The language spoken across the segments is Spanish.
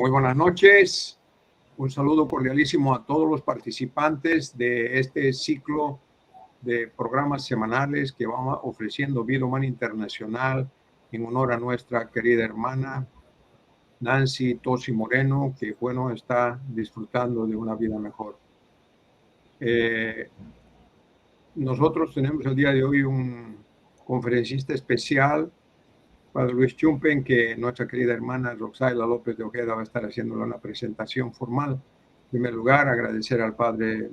Muy buenas noches. Un saludo cordialísimo a todos los participantes de este ciclo de programas semanales que vamos ofreciendo Vida Humana Internacional en honor a nuestra querida hermana Nancy Tosi Moreno, que bueno, está disfrutando de una vida mejor. Nosotros tenemos el día de hoy un conferencista especial, Padre Luis Chumpen, que nuestra querida hermana Roxaila López de Ojeda va a estar haciéndole una presentación formal. En primer lugar, agradecer al Padre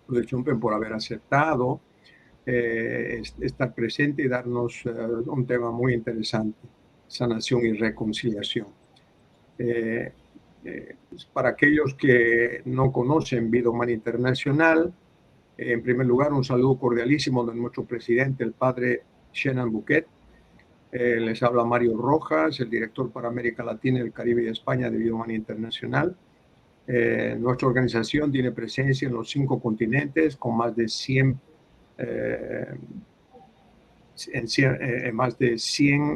Luis Chumpen por haber aceptado estar presente y darnos un tema muy interesante, sanación y reconciliación. Para aquellos que no conocen Vida Humana Internacional, en primer lugar, un saludo cordialísimo de nuestro presidente, el Padre Shenan Buquet. Les habla Mario Rojas, el director para América Latina, el Caribe y España de Vida Humana Internacional. Nuestra organización tiene presencia en los 5 continentes con más de 100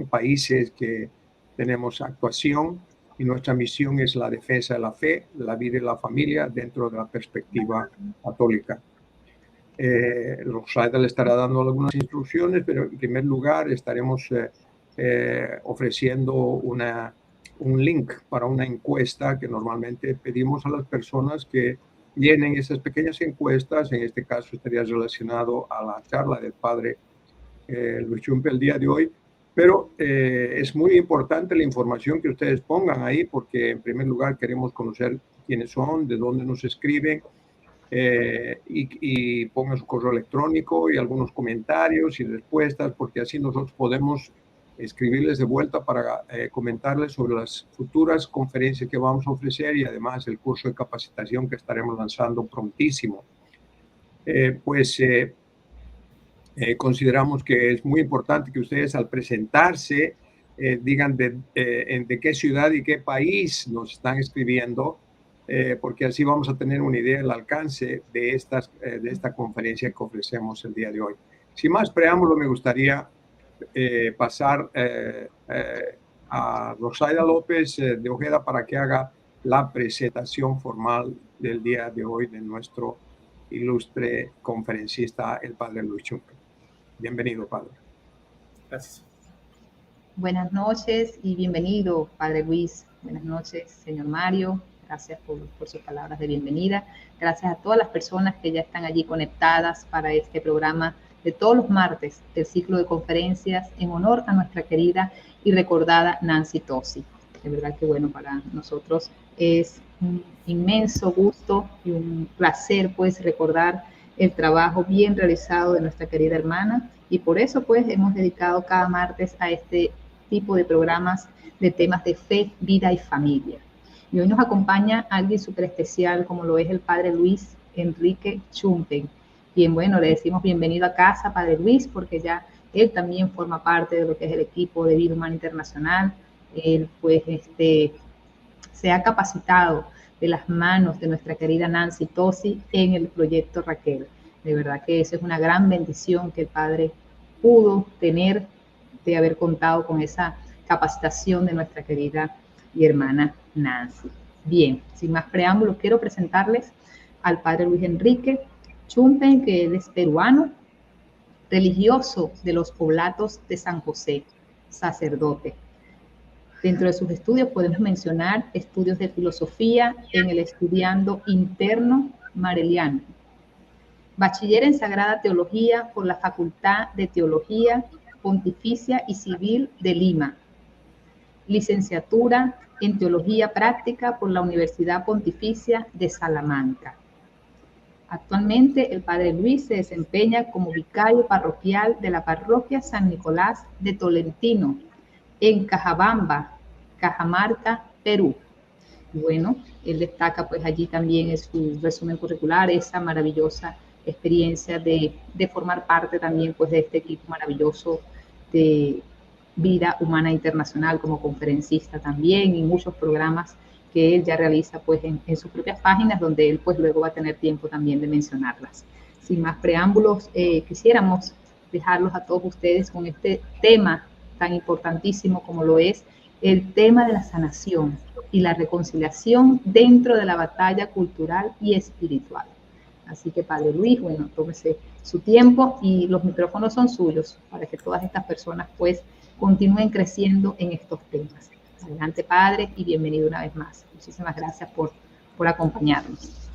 países que tenemos actuación, y nuestra misión es la defensa de la fe, la vida y la familia dentro de la perspectiva católica. Rosaida le estará dando algunas instrucciones, pero en primer lugar estaremos ofreciendo un link para una encuesta que normalmente pedimos a las personas que llenen esas pequeñas encuestas. En este caso estaría relacionado a la charla del Padre Luis Chumpe el día de hoy, pero es muy importante la información que ustedes pongan ahí, porque en primer lugar queremos conocer quiénes son, de dónde nos escriben, y pongan su correo electrónico y algunos comentarios y respuestas, porque así nosotros podemos escribirles de vuelta para comentarles sobre las futuras conferencias que vamos a ofrecer y además el curso de capacitación que estaremos lanzando prontísimo. Consideramos que es muy importante que ustedes al presentarse digan de qué ciudad y qué país nos están escribiendo, porque así vamos a tener una idea del alcance de esta conferencia que ofrecemos el día de hoy. Sin más preámbulo, me gustaría pasar a Rosaida López de Ojeda para que haga la presentación formal del día de hoy de nuestro ilustre conferencista, el Padre Luis Chumpe. Bienvenido, Padre. Gracias. Buenas noches y bienvenido, Padre Luis. Buenas noches, señor Mario. Gracias por sus palabras de bienvenida. Gracias a todas las personas que ya están allí conectadas para este programa de todos los martes del ciclo de conferencias en honor a nuestra querida y recordada Nancy Tosi. De verdad que bueno, para nosotros es un inmenso gusto y un placer pues recordar el trabajo bien realizado de nuestra querida hermana, y por eso pues hemos dedicado cada martes a este tipo de programas de temas de fe, vida y familia. Y hoy nos acompaña alguien súper especial como lo es el Padre Luis Enrique Chumpen. Bien, bueno, le decimos bienvenido a casa, Padre Luis, porque ya él también forma parte de lo que es el equipo de Vida Humana Internacional. Él pues se ha capacitado de las manos de nuestra querida Nancy Tosi en el proyecto Raquel. De verdad que esa es una gran bendición que el Padre pudo tener de haber contado con esa capacitación de nuestra querida y hermana Nancy. Bien, sin más preámbulos, quiero presentarles al Padre Luis Enrique Chumpen, que él es peruano, religioso de los Oblatos de San José, sacerdote. Dentro de sus estudios podemos mencionar estudios de filosofía en el Estudiando Interno Mareliano, bachiller en Sagrada Teología por la Facultad de Teología Pontificia y Civil de Lima, licenciatura en Teología Práctica por la Universidad Pontificia de Salamanca. Actualmente el Padre Luis se desempeña como vicario parroquial de la parroquia San Nicolás de Tolentino, en Cajabamba, Cajamarca, Perú. Bueno, él destaca pues allí también en su resumen curricular esa maravillosa experiencia de formar parte también pues de este equipo maravilloso de Vida Humana Internacional como conferencista también, y muchos programas que él ya realiza pues en sus propias páginas, donde él pues luego va a tener tiempo también de mencionarlas. Sin más preámbulos, quisiéramos dejarlos a todos ustedes con este tema tan importantísimo como lo es el tema de la sanación y la reconciliación dentro de la batalla cultural y espiritual. Así que, Padre Luis, bueno, tómese su tiempo y los micrófonos son suyos para que todas estas personas pues continúen creciendo en estos temas. Adelante, Padre, y bienvenido una vez más. Muchísimas gracias por acompañarnos.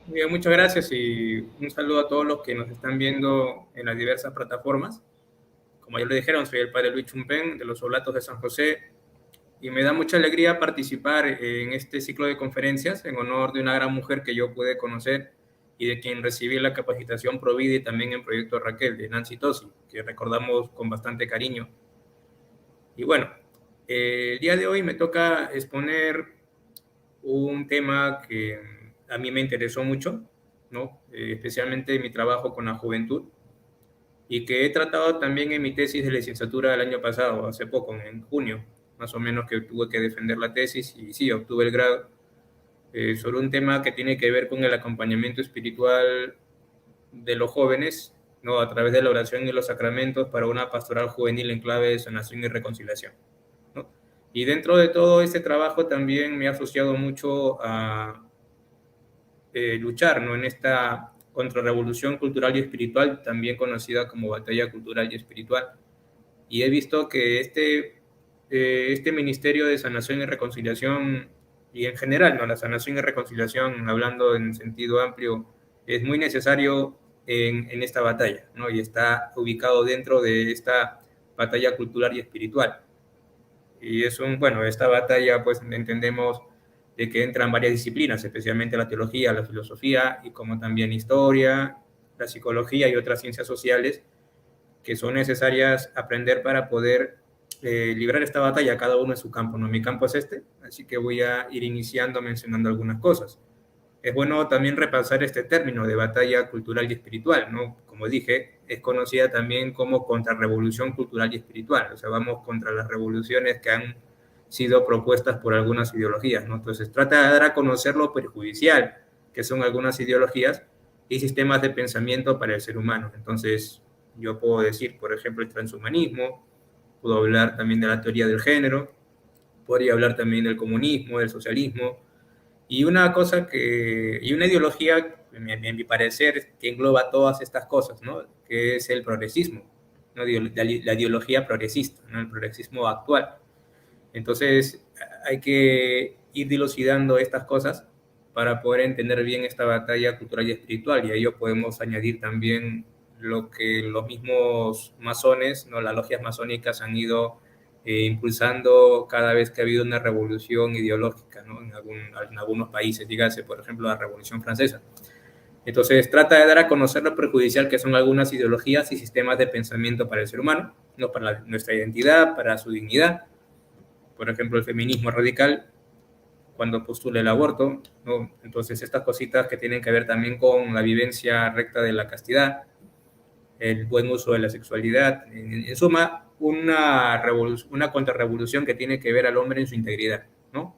Muy bien, muchas gracias y un saludo a todos los que nos están viendo en las diversas plataformas. Como ya lo dijeron, soy el Padre Luis Chumpén de los Oblatos de San José y me da mucha alegría participar en este ciclo de conferencias en honor de una gran mujer que yo pude conocer y de quien recibí la capacitación Provida y también en Proyecto Raquel, de Nancy Tosi, que recordamos con bastante cariño. Y bueno, el día de hoy me toca exponer un tema que a mí me interesó mucho, ¿no? Especialmente mi trabajo con la juventud, y que he tratado también en mi tesis de licenciatura del año pasado, hace poco, en junio, más o menos, que tuve que defender la tesis, y sí, obtuve el grado, sobre un tema que tiene que ver con el acompañamiento espiritual de los jóvenes, ¿no? A través de la oración y los sacramentos para una pastoral juvenil en clave de sanación y reconciliación, ¿no? Y dentro de todo este trabajo también me he asociado mucho a luchar, ¿no? En esta contrarrevolución cultural y espiritual, también conocida como batalla cultural y espiritual. Y he visto que este Ministerio de Sanación y Reconciliación, y en general, ¿no? La sanación y reconciliación, hablando en sentido amplio, es muy necesario en esta batalla, ¿no? Y está ubicado dentro de esta batalla cultural y espiritual. Y es bueno, esta batalla, pues entendemos de que entran varias disciplinas, especialmente la teología, la filosofía, y como también historia, la psicología y otras ciencias sociales, que son necesarias aprender para poder librar esta batalla, cada uno en su campo, ¿no? Mi campo es este, así que voy a ir iniciando mencionando algunas cosas. Es bueno también repasar este término de batalla cultural y espiritual, ¿no? Como dije, es conocida también como contrarrevolución cultural y espiritual, o sea, vamos contra las revoluciones que han sido propuestas por algunas ideologías, ¿no? Entonces, trata de dar a conocer lo perjudicial que son algunas ideologías y sistemas de pensamiento para el ser humano. Entonces, yo puedo decir, por ejemplo, el transhumanismo, puedo hablar también de la teoría del género, podría hablar también del comunismo, del socialismo, y una ideología, en mi parecer, que engloba todas estas cosas, ¿no? Que es el progresismo, ¿no? La ideología progresista, ¿no? El progresismo actual. Entonces, hay que ir dilucidando estas cosas para poder entender bien esta batalla cultural y espiritual, y a ello podemos añadir también lo que los mismos masones, ¿no? Las logias masónicas han ido impulsando cada vez que ha habido una revolución ideológica, ¿no? En algunos países, dígase, por ejemplo, la Revolución Francesa. Entonces, trata de dar a conocer lo perjudicial que son algunas ideologías y sistemas de pensamiento para el ser humano, ¿no? Para nuestra identidad, para su dignidad. Por ejemplo, el feminismo radical, cuando postula el aborto, ¿no? Entonces, estas cositas que tienen que ver también con la vivencia recta de la castidad, el buen uso de la sexualidad, en suma, una contrarrevolución que tiene que ver al hombre en su integridad, ¿no?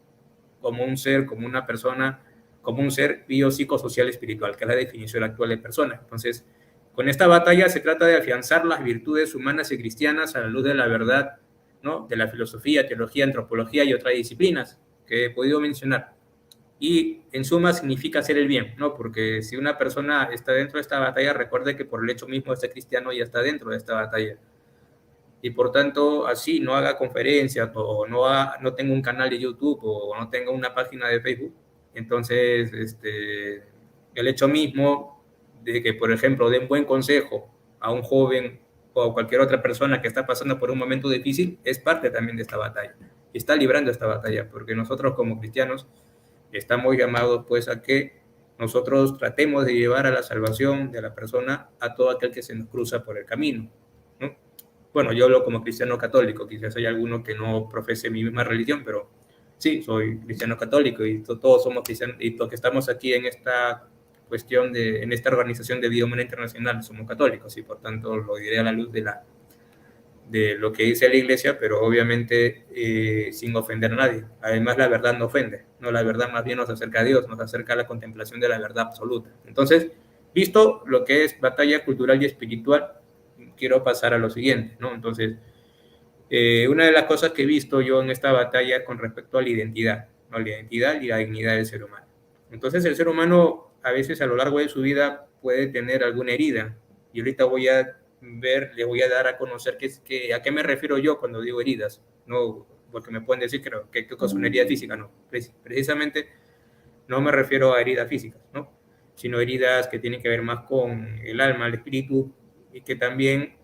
Como un ser, como una persona, como un ser biopsicosocial espiritual, que es la definición actual de persona. Entonces, con esta batalla se trata de afianzar las virtudes humanas y cristianas a la luz de la verdad, ¿no? De la filosofía, teología, antropología y otras disciplinas que he podido mencionar. Y en suma significa hacer el bien, ¿no? Porque si una persona está dentro de esta batalla, recuerde que por el hecho mismo de ser cristiano ya está dentro de esta batalla. Y por tanto, así no haga conferencias o no tenga un canal de YouTube o no tenga una página de Facebook. Entonces, el hecho mismo de que, por ejemplo, den buen consejo a un joven o a cualquier otra persona que está pasando por un momento difícil es parte también de esta batalla. Y está librando esta batalla, porque nosotros como cristianos estamos llamados pues a que nosotros tratemos de llevar a la salvación de la persona a todo aquel que se nos cruza por el camino, ¿no? Bueno, yo hablo como cristiano católico, quizás hay alguno que no profese mi misma religión, pero sí, soy cristiano católico y todos somos cristianos, y los que estamos aquí en esta cuestión en esta organización de vida humana internacional somos católicos, y por tanto lo diré a la luz de lo que dice la iglesia, pero obviamente sin ofender a nadie. Además, la verdad no ofende, ¿no? La verdad más bien nos acerca a Dios, nos acerca a la contemplación de la verdad absoluta. Entonces, visto lo que es batalla cultural y espiritual, quiero pasar a lo siguiente, ¿no? Entonces, Una de las cosas que he visto yo en esta batalla es con respecto a la identidad, ¿no? La identidad y la dignidad del ser humano. Entonces el ser humano a veces a lo largo de su vida puede tener alguna herida, y ahorita les voy a dar a conocer a qué me refiero yo cuando digo heridas, no porque me pueden decir que es una herida física, no, precisamente no me refiero a heridas físicas, ¿no? Sino heridas que tienen que ver más con el alma, el espíritu, y que también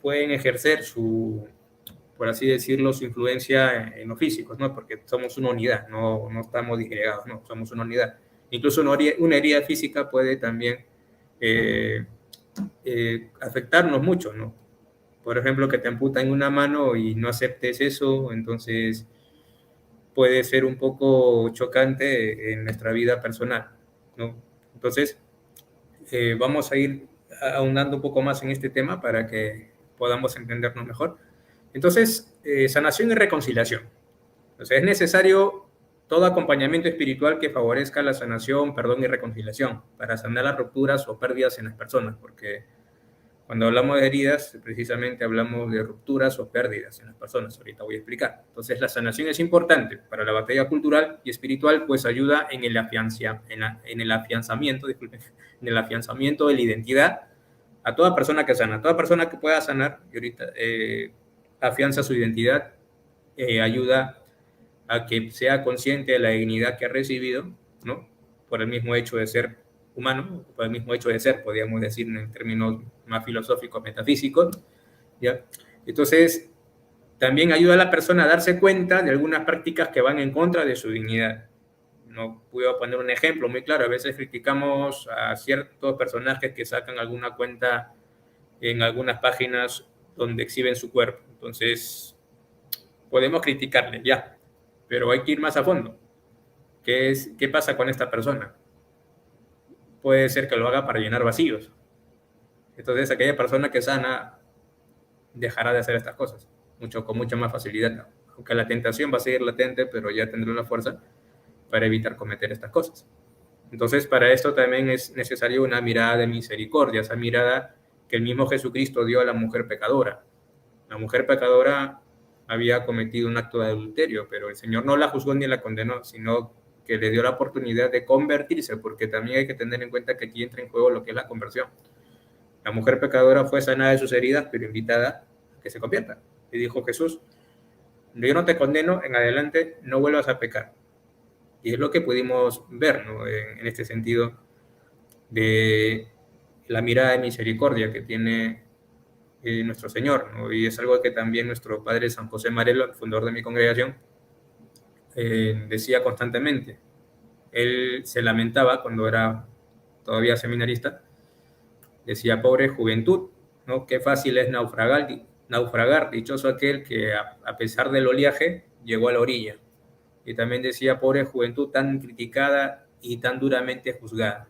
pueden ejercer por así decirlo, su influencia en los físicos, ¿no? Porque somos una unidad, no estamos disgregados, no, somos una unidad. Incluso una herida física puede también afectarnos mucho, ¿no? Por ejemplo, que te amputan una mano y no aceptes eso, entonces puede ser un poco chocante en nuestra vida personal, ¿no? Entonces, vamos a ir ahondando un poco más en este tema para que podamos entendernos mejor. Entonces, sanación y reconciliación. Entonces, es necesario todo acompañamiento espiritual que favorezca la sanación, perdón y reconciliación para sanar las rupturas o pérdidas en las personas, porque cuando hablamos de heridas, precisamente hablamos de rupturas o pérdidas en las personas. Ahorita voy a explicar. Entonces, la sanación es importante para la batalla cultural y espiritual, pues ayuda en el afianzamiento, disculpen, en el afianzamiento de la identidad a toda persona que sana. Toda persona que pueda sanar, y ahorita afianza su identidad, ayuda a que sea consciente de la dignidad que ha recibido, ¿no? Por el mismo hecho de ser humano, por el mismo hecho de ser, podríamos decir en términos más filosóficos, metafísicos, ¿ya? Entonces, también ayuda a la persona a darse cuenta de algunas prácticas que van en contra de su dignidad. No puedo poner un ejemplo muy claro. A veces criticamos a ciertos personajes que sacan alguna cuenta en algunas páginas donde exhiben su cuerpo. Entonces, podemos criticarle, ya, pero hay que ir más a fondo. ¿Qué pasa con esta persona? Puede ser que lo haga para llenar vacíos. Entonces, aquella persona que sana dejará de hacer estas cosas con mucha más facilidad. Aunque la tentación va a seguir latente, pero ya tendrá la fuerza para evitar cometer estas cosas. Entonces, para esto también es necesario una mirada de misericordia, esa mirada que el mismo Jesucristo dio a la mujer pecadora. La mujer pecadora había cometido un acto de adulterio, pero el Señor no la juzgó ni la condenó, sino que le dio la oportunidad de convertirse, porque también hay que tener en cuenta que aquí entra en juego lo que es la conversión. La mujer pecadora fue sanada de sus heridas, pero invitada a que se convierta. Y dijo Jesús, yo no te condeno, en adelante no vuelvas a pecar. Y es lo que pudimos ver, ¿no? En este sentido de la mirada de misericordia que tiene nuestro Señor, ¿no? Y es algo que también nuestro padre San José Marelo, el fundador de mi congregación, decía constantemente. Él se lamentaba cuando era todavía seminarista, decía, pobre juventud, ¿no? Qué fácil es naufragar, dichoso aquel que a pesar del oleaje llegó a la orilla. Y también decía, pobre juventud tan criticada y tan duramente juzgada.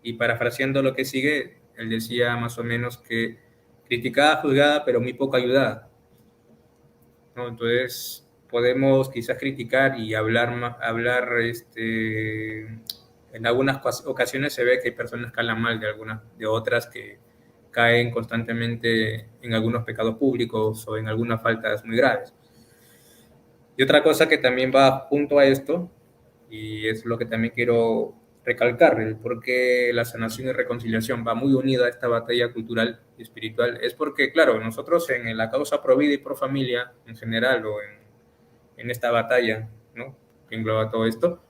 Y parafraseando lo que sigue, él decía más o menos que criticada, juzgada, pero muy poco ayudada, ¿no? Entonces, podemos quizás criticar y hablar en algunas ocasiones se ve que hay personas que hablan mal de otras que caen constantemente en algunos pecados públicos o en algunas faltas muy graves. Y otra cosa que también va junto a esto, y es lo que también quiero recalcar, el por qué la sanación y reconciliación va muy unida a esta batalla cultural y espiritual, es porque, claro, nosotros en la causa pro vida y pro familia en general, o en esta batalla, ¿no?, que engloba todo esto,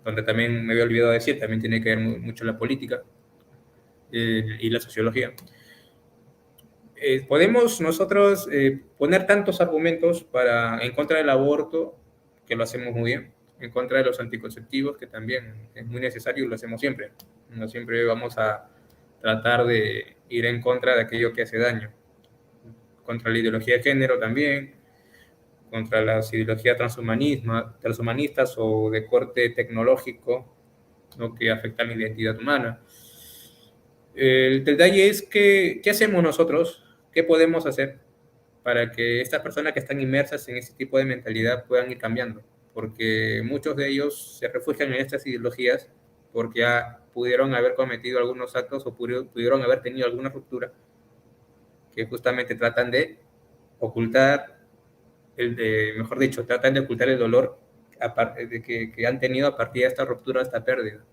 donde también me había olvidado decir, también tiene que ver mucho la política y la sociología. Podemos nosotros poner tantos argumentos en contra del aborto, que lo hacemos muy bien, en contra de los anticonceptivos, que también es muy necesario y lo hacemos siempre. No siempre vamos a tratar de ir en contra de aquello que hace daño. Contra la ideología de género también, contra las ideologías transhumanistas o de corte tecnológico, ¿no?, que afectan la identidad humana. El detalle es que, ¿qué hacemos nosotros? ¿Qué podemos hacer para que estas personas que están inmersas en este tipo de mentalidad puedan ir cambiando? Porque muchos de ellos se refugian en estas ideologías porque ya pudieron haber cometido algunos actos o pudieron haber tenido alguna ruptura que justamente tratan de ocultar, mejor dicho, tratan de ocultar el dolor que han tenido a partir de esta ruptura, esta pérdida.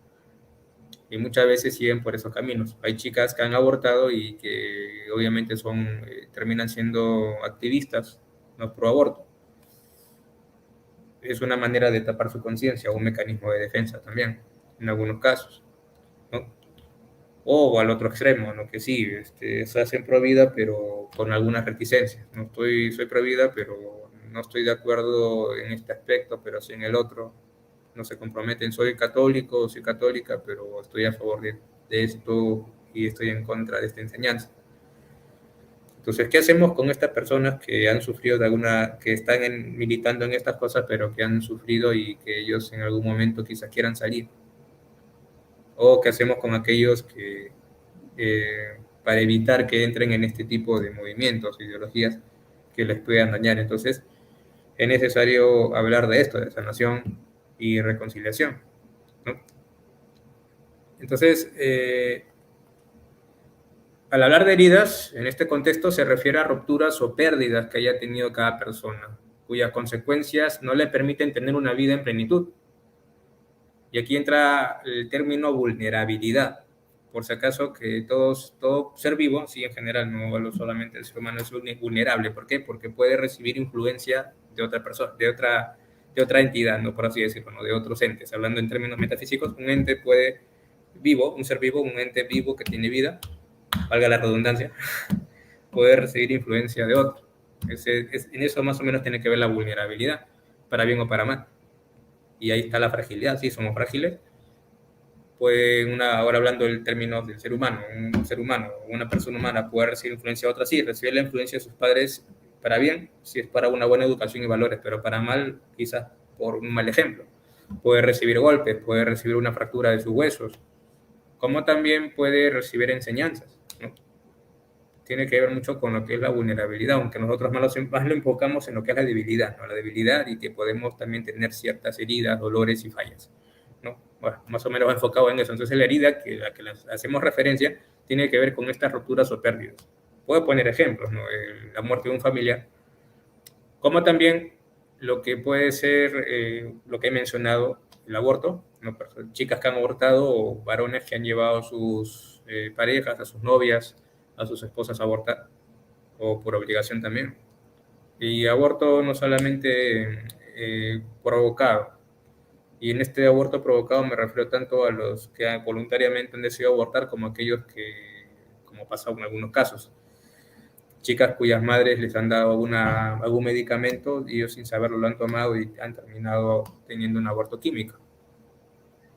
Y muchas veces siguen por esos caminos. Hay chicas que han abortado y que obviamente terminan siendo activistas, no pro aborto. Es una manera de tapar su conciencia, un mecanismo de defensa también, en algunos casos, ¿no? O al otro extremo, ¿no? Que sí, se hacen pro vida, pero con algunas reticencias. Soy pro vida, pero no estoy de acuerdo en este aspecto, pero sí en el otro. No se comprometen, soy católico, soy católica, pero estoy a favor de esto y estoy en contra de esta enseñanza. Entonces, ¿qué hacemos con estas personas que han sufrido que están militando en estas cosas, pero que han sufrido y que ellos en algún momento quizás quieran salir? ¿O qué hacemos con aquellos que, para evitar que entren en este tipo de movimientos, ideologías que les puedan dañar? Entonces, es necesario hablar de esto, de sanación y reconciliación, ¿no? Entonces, al hablar de heridas, en este contexto se refiere a rupturas o pérdidas que haya tenido cada persona, cuyas consecuencias no le permiten tener una vida en plenitud. Y aquí entra el término vulnerabilidad. Por si acaso, que todo ser vivo, sí, en general, no hablo solamente del ser humano, es vulnerable. ¿Por qué? Porque puede recibir influencia de otra persona, de otra entidad, ¿no? Por así decirlo, ¿no? De otros entes. Hablando en términos metafísicos, un ente un ser vivo, un ente vivo que tiene vida, valga la redundancia, puede recibir influencia de otro. En eso más o menos tiene que ver la vulnerabilidad, para bien o para mal. Y ahí está la fragilidad, sí, somos frágiles. Pues ahora hablando del término del ser humano, un ser humano, una persona humana puede recibir influencia de otra, sí, recibir la influencia de sus padres para bien, si es para una buena educación y valores, pero para mal, quizás por un mal ejemplo. Puede recibir golpes, puede recibir una fractura de sus huesos, como también puede recibir enseñanzas, ¿no? Tiene que ver mucho con lo que es la vulnerabilidad, aunque nosotros más lo enfocamos en lo que es la debilidad, ¿no? La debilidad, y que podemos también tener ciertas heridas, dolores y fallas, ¿no? Bueno, más o menos enfocado en eso. Entonces la herida a la que hacemos referencia tiene que ver con estas rupturas o pérdidas. Puedo poner ejemplos, ¿no? La muerte de un familiar, como también lo que puede ser lo que he mencionado, el aborto, ¿no? Chicas que han abortado o varones que han llevado a sus parejas, a sus novias, a sus esposas a abortar, o por obligación también. Y aborto no solamente provocado, y en este aborto provocado me refiero tanto a los que voluntariamente han decidido abortar como a aquellos que, como pasa en algunos casos, chicas cuyas madres les han dado algún medicamento y ellos sin saberlo lo han tomado y han terminado teniendo un aborto químico.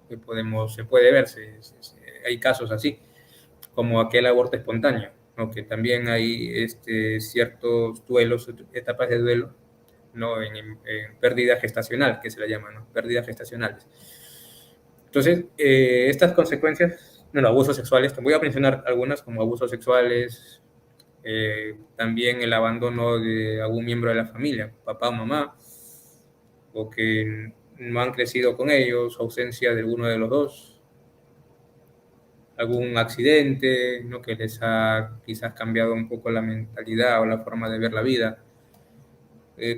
Se puede ver, hay casos así, como aquel aborto espontáneo, ¿no? Que también hay ciertos duelos, etapas de duelo, ¿no? En pérdida gestacional, que se la llama, ¿no? Pérdidas gestacionales. Entonces, estas consecuencias, bueno, abusos sexuales, te voy a mencionar algunas como abusos sexuales, también el abandono de algún miembro de la familia, papá o mamá, o que no han crecido con ellos, ausencia de alguno de los dos, algún accidente, ¿no? Que les ha quizás cambiado un poco la mentalidad o la forma de ver la vida,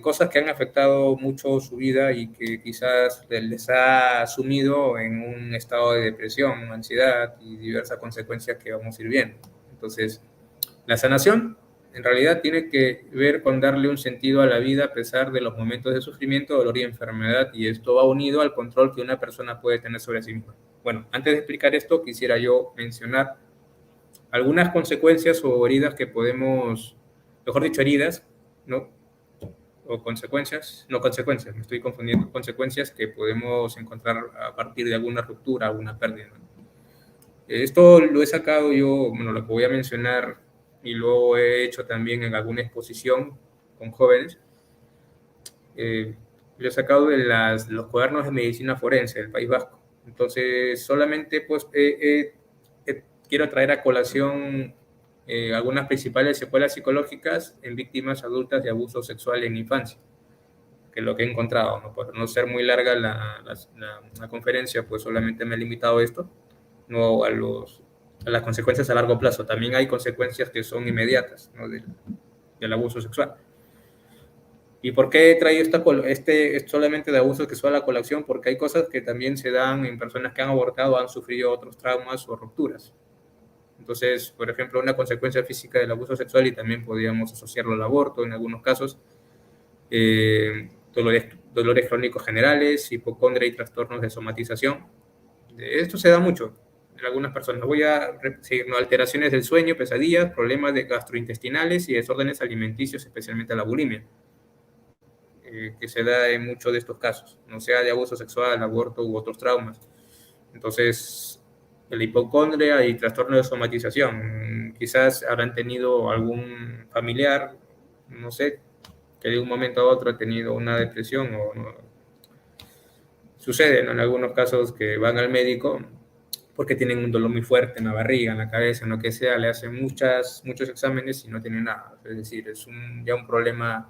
cosas que han afectado mucho su vida y que quizás les ha sumido en un estado de depresión, ansiedad y diversas consecuencias que vamos a ir viendo. Entonces, la sanación en realidad tiene que ver con darle un sentido a la vida a pesar de los momentos de sufrimiento, dolor y enfermedad, y esto va unido al control que una persona puede tener sobre sí misma. Bueno, antes de explicar esto, quisiera yo mencionar algunas consecuencias o heridas que podemos, mejor dicho, heridas, ¿no? O consecuencias, no consecuencias, me estoy confundiendo, consecuencias que podemos encontrar a partir de alguna ruptura, alguna pérdida, ¿no? Esto lo he sacado yo, bueno, lo que voy a mencionar, y lo he hecho también en alguna exposición con jóvenes. Lo he sacado de los cuadernos de medicina forense del País Vasco. Entonces, solamente pues quiero traer a colación algunas principales secuelas psicológicas en víctimas adultas de abuso sexual en infancia, que es lo que he encontrado, ¿no? Por no ser muy larga la conferencia, pues solamente me he limitado a esto, no a las consecuencias a largo plazo. También hay consecuencias que son inmediatas, ¿no? del abuso sexual. ¿Y por qué he traído solamente de abuso sexual a colación? Porque hay cosas que también se dan en personas que han abortado, han sufrido otros traumas o rupturas. Entonces, por ejemplo, una consecuencia física del abuso sexual, y también podríamos asociarlo al aborto en algunos casos, dolores crónicos generales, hipocondria y trastornos de somatización. Esto se da mucho en algunas personas. Voy a seguir, ¿no? Alteraciones del sueño, pesadillas, problemas gastrointestinales y desórdenes alimenticios, especialmente la bulimia, que se da en muchos de estos casos, no sea de abuso sexual, aborto u otros traumas. Entonces, la hipocondria y trastorno de somatización, quizás habrán tenido algún familiar, no sé, que de un momento a otro ha tenido una depresión o no. Sucede, ¿no? En algunos casos que van al médico porque tienen un dolor muy fuerte en la barriga, en la cabeza, en lo que sea, le hacen muchos exámenes y no tienen nada. Es decir, es ya un problema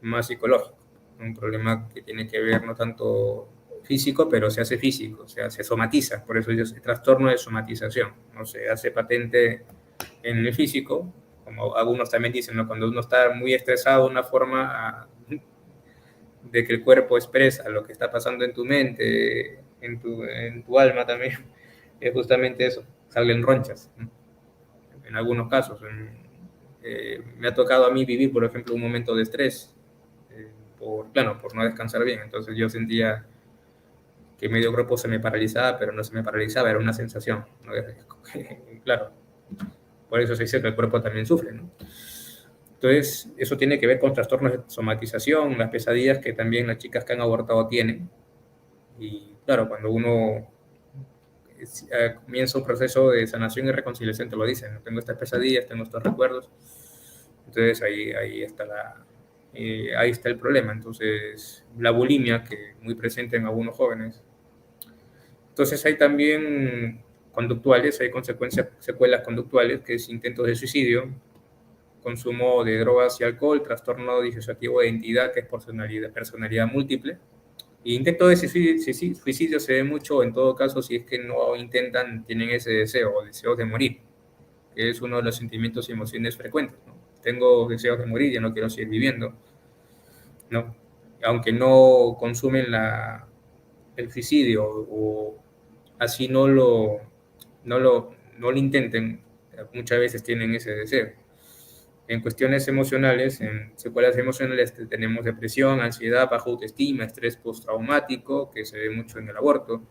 más psicológico, un problema que tiene que ver no tanto físico, pero se hace físico, se somatiza, por eso es trastorno de somatización, ¿no? Se hace patente en el físico, como algunos también dicen, ¿no? Cuando uno está muy estresado, una forma de que el cuerpo expresa lo que está pasando en tu mente, en tu alma también, es justamente eso, salen ronchas, ¿no? En algunos casos. Me ha tocado a mí vivir, por ejemplo, un momento de estrés, por no descansar bien. Entonces yo sentía que medio cuerpo se me paralizaba, pero no se me paralizaba, era una sensación, ¿no? Claro, por eso se dice que el cuerpo también sufre, ¿no? Entonces, eso tiene que ver con trastornos de somatización, las pesadillas que también las chicas que han abortado tienen. Y claro, cuando uno comienza un proceso de sanación y reconciliación, te lo dicen, ¿no? Tengo estas pesadillas, tengo estos recuerdos. Entonces, ahí está el problema. Entonces, la bulimia, que es muy presente en algunos jóvenes. Entonces, hay también conductuales, hay secuelas conductuales, que es intentos de suicidio, consumo de drogas y alcohol, trastorno disociativo de identidad, que es personalidad múltiple. Y intento de suicidio se ve mucho, en todo caso, si es que no intentan, tienen ese deseo o deseos de morir, que es uno de los sentimientos y emociones frecuentes, ¿no? Tengo deseos de morir, ya no quiero seguir viviendo, ¿no? Aunque no consumen el suicidio o así no lo intenten, muchas veces tienen ese deseo. En cuestiones emocionales, en secuelas emocionales, tenemos depresión, ansiedad, baja autoestima, estrés postraumático, que se ve mucho en el aborto,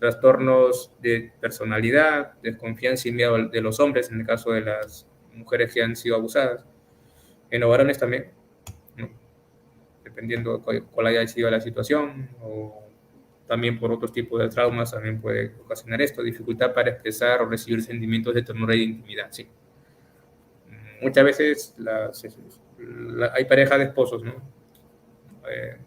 trastornos de personalidad, desconfianza y miedo de los hombres, en el caso de las mujeres que han sido abusadas, en los varones también, ¿no? Dependiendo cuál haya sido la situación, o también por otros tipos de traumas también puede ocasionar esto, dificultad para expresar o recibir sentimientos de ternura y de intimidad, sí. Muchas veces hay parejas de esposos, ¿no?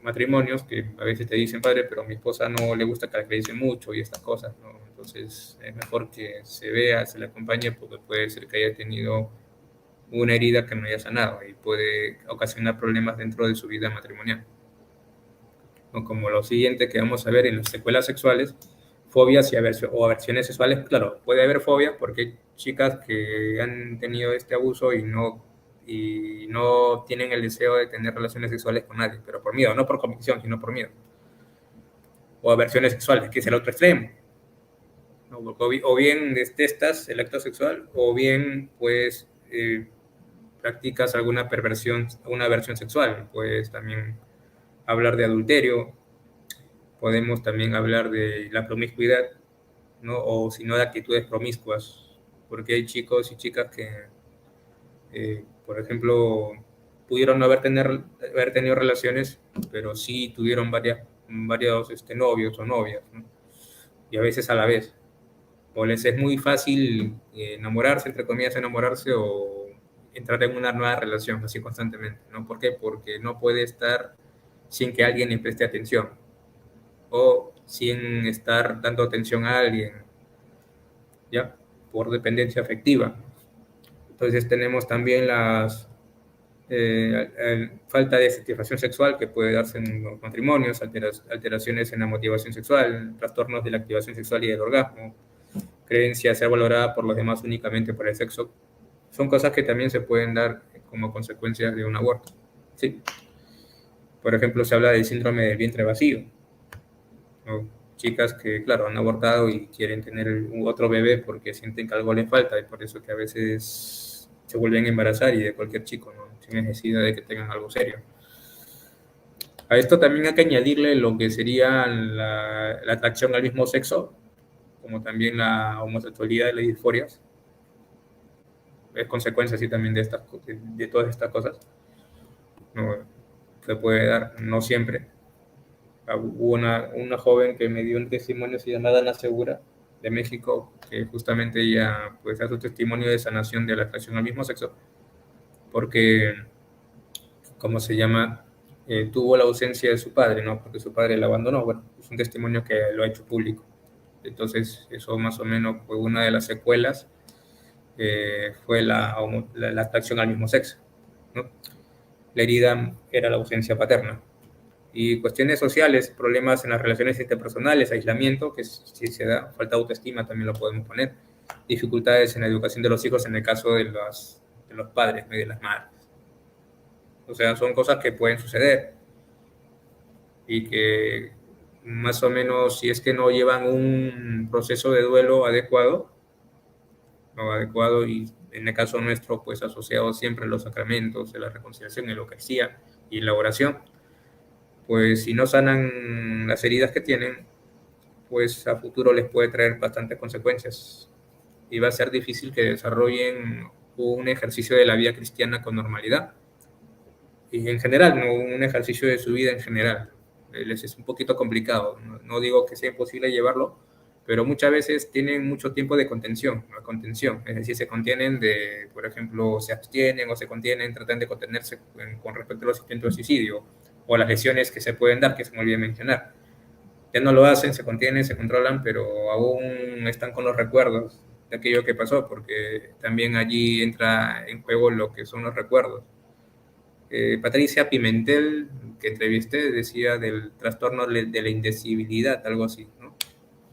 Matrimonios que a veces te dicen, padre, pero a mi esposa no le gusta que la acrediten mucho y estas cosas, ¿no? Entonces es mejor que se vea, se le acompañe, porque puede ser que haya tenido una herida que no haya sanado y puede ocasionar problemas dentro de su vida matrimonial. ¿No? Como lo siguiente que vamos a ver en las secuelas sexuales, fobias o aversiones sexuales. Claro, puede haber fobias porque hay chicas que han tenido este abuso y no tienen el deseo de tener relaciones sexuales con nadie, pero por miedo, no por convicción, sino por miedo. O aversiones sexuales, que es el otro extremo, ¿no? O bien detestas el acto sexual, o bien pues practicas alguna perversión, una aversión sexual. Puedes también hablar de adulterio, podemos también hablar de la promiscuidad, ¿no? O si no, de actitudes promiscuas, porque hay chicos y chicas que, por ejemplo, pudieron no haber tenido relaciones, pero sí tuvieron varios novios o novias, ¿no? Y a veces a la vez. O les es muy fácil enamorarse, entre comillas, enamorarse o entrar en una nueva relación así constantemente, ¿no? ¿Por qué? Porque no puede estar sin que alguien le preste atención o sin estar dando atención a alguien, ¿ya? Por dependencia afectiva. Entonces tenemos también falta de satisfacción sexual que puede darse en los matrimonios, alteraciones en la motivación sexual, trastornos de la activación sexual y del orgasmo, creencia de ser valorada por los demás únicamente por el sexo. Son cosas que también se pueden dar como consecuencias de un aborto. Sí. Por ejemplo, se habla del síndrome del vientre vacío, ¿no? Chicas que, claro, han abortado y quieren tener otro bebé porque sienten que algo les falta y por eso que a veces se vuelven a embarazar y de cualquier chico, ¿no? Sin necesidad de que tengan algo serio. A esto también hay que añadirle lo que sería la atracción al mismo sexo, como también la homosexualidad y las disforias. Es consecuencia así también de todas estas cosas. No, se puede dar, no siempre. Hubo una joven que me dio un testimonio, se llama Dana Segura, de México, que justamente ella pues da su testimonio de sanación de la atracción al mismo sexo, porque, ¿cómo se llama? Tuvo la ausencia de su padre, ¿no? Porque su padre la abandonó. Bueno, es un testimonio que lo ha hecho público. Entonces, eso más o menos fue una de las secuelas, fue la atracción al mismo sexo, ¿no? La herida era la ausencia paterna. Y cuestiones sociales, problemas en las relaciones interpersonales, aislamiento, que si se da, falta de autoestima también lo podemos poner, dificultades en la educación de los hijos en el caso de los padres y de las madres. O sea, son cosas que pueden suceder y que más o menos, si es que no llevan un proceso de duelo adecuado, y en el caso nuestro, pues asociado siempre a los sacramentos de la reconciliación, la Eucaristía y la oración, pues si no sanan las heridas que tienen, pues a futuro les puede traer bastantes consecuencias y va a ser difícil que desarrollen un ejercicio de la vida cristiana con normalidad y en general, no un ejercicio de su vida en general. Les es un poquito complicado, no digo que sea imposible llevarlo, pero muchas veces tienen mucho tiempo de contención, es decir, se contienen por ejemplo, se abstienen o se contienen, tratan de contenerse con respecto a los intentos de suicidio o las lesiones que se pueden dar, que se me olvidó mencionar. Ya no lo hacen, se contienen, se controlan, pero aún están con los recuerdos de aquello que pasó, porque también allí entra en juego lo que son los recuerdos. Patricia Pimentel, que entrevisté, decía del trastorno de la indecibilidad, algo así, ¿no?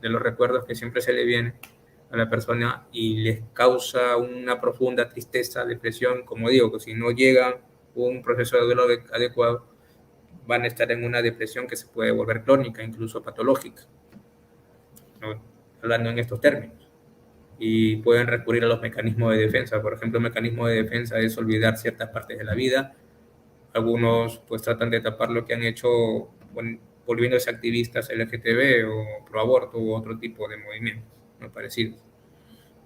De los recuerdos que siempre se le vienen a la persona y les causa una profunda tristeza, depresión, como digo, que si no llega un proceso de duelo adecuado, van a estar en una depresión que se puede volver crónica, incluso patológica, ¿no? Hablando en estos términos. Y pueden recurrir a los mecanismos de defensa. Por ejemplo, el mecanismo de defensa es olvidar ciertas partes de la vida. Algunos pues tratan de tapar lo que han hecho volviéndose activistas LGTB o pro aborto u otro tipo de movimientos, ¿no? Parecidos,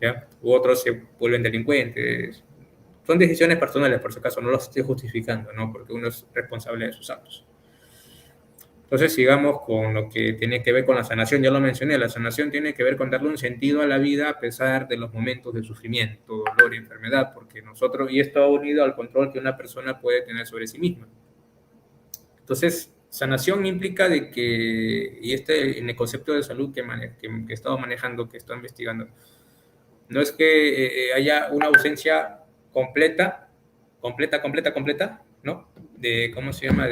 ¿ya? U otros se vuelven delincuentes. Son decisiones personales, por si acaso, no los estoy justificando, ¿no? Porque uno es responsable de sus actos. Entonces sigamos con lo que tiene que ver con la sanación. Ya lo mencioné, la sanación tiene que ver con darle un sentido a la vida a pesar de los momentos de sufrimiento, dolor y enfermedad, porque y esto ha unido al control que una persona puede tener sobre sí misma. Entonces, sanación implica de que, y en el concepto de salud que he estado manejando, que he estado investigando, no es que haya una ausencia completa, ¿no? ¿Cómo se llama?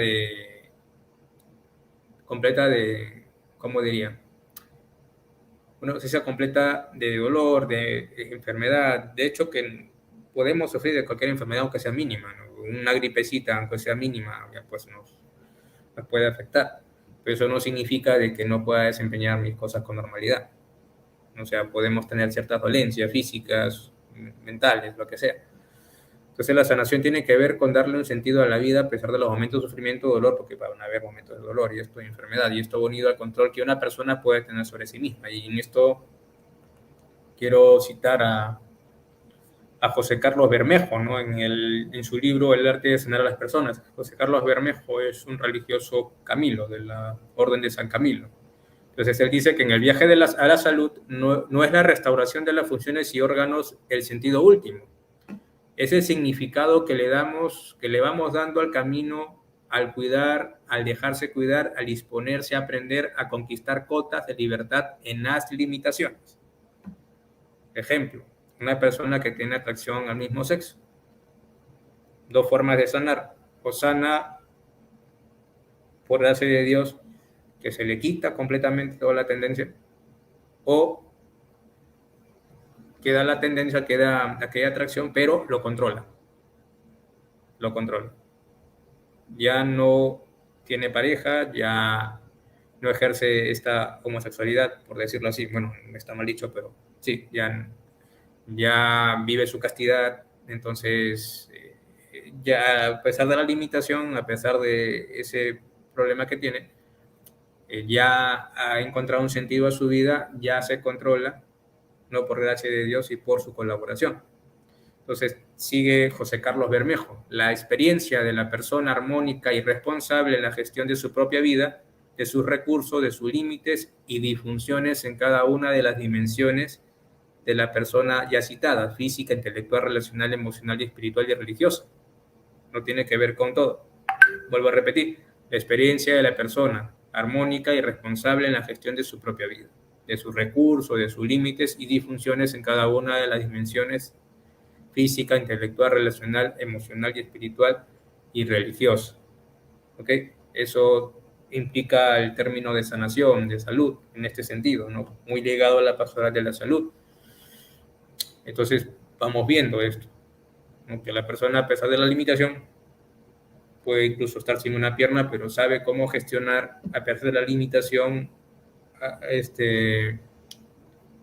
¿Cómo diría? Una ausencia completa de dolor, de enfermedad. De hecho, que podemos sufrir de cualquier enfermedad, aunque sea mínima, ¿no? Una gripecita, aunque sea mínima, ya pues nos puede afectar. Pero eso no significa de que no pueda desempeñar mis cosas con normalidad. O sea, podemos tener ciertas dolencias físicas, mentales, lo que sea. Entonces la sanación tiene que ver con darle un sentido a la vida a pesar de los momentos de sufrimiento o dolor, porque van a haber momentos de dolor y esto de enfermedad, y esto unido al control que una persona puede tener sobre sí misma. Y en esto quiero citar a José Carlos Bermejo, ¿no? En su libro El arte de sanar a las personas. José Carlos Bermejo es un religioso Camilo, de la Orden de San Camilo. Entonces él dice que en el viaje a la salud no es la restauración de las funciones y órganos el sentido último. Es el significado que le vamos dando al camino, al cuidar, al dejarse cuidar, al disponerse a aprender a conquistar cotas de libertad en las limitaciones. Ejemplo, una persona que tiene atracción al mismo sexo. Dos formas de sanar. O sana por gracia de Dios, que se le quita completamente toda la tendencia, o queda la tendencia, queda aquella atracción, pero lo controla. ya no tiene pareja, ya no ejerce esta homosexualidad, por decirlo así. Bueno, está mal dicho, pero sí, ya vive su castidad. Entonces, ya a pesar de la limitación, a pesar de ese problema que tiene, ya ha encontrado un sentido a su vida, ya se controla, no por gracia de Dios y por su colaboración. Entonces, sigue José Carlos Bermejo: la experiencia de la persona armónica y responsable en la gestión de su propia vida, de sus recursos, de sus límites y disfunciones en cada una de las dimensiones de la persona ya citada: física, intelectual, relacional, emocional, y espiritual y religiosa. No tiene que ver con todo. Vuelvo a repetir: la experiencia de la persona armónica y responsable en la gestión de su propia vida, de sus recursos, de sus límites y disfunciones en cada una de las dimensiones: física, intelectual, relacional, emocional y espiritual y religiosa. ¿Ok? Eso implica el término de sanación, de salud, en este sentido, ¿no? Muy ligado a la pastoral de la salud. Entonces, vamos viendo esto, ¿no? Que la persona, a pesar de la limitación, puede incluso estar sin una pierna, pero sabe cómo gestionar, a pesar de la limitación,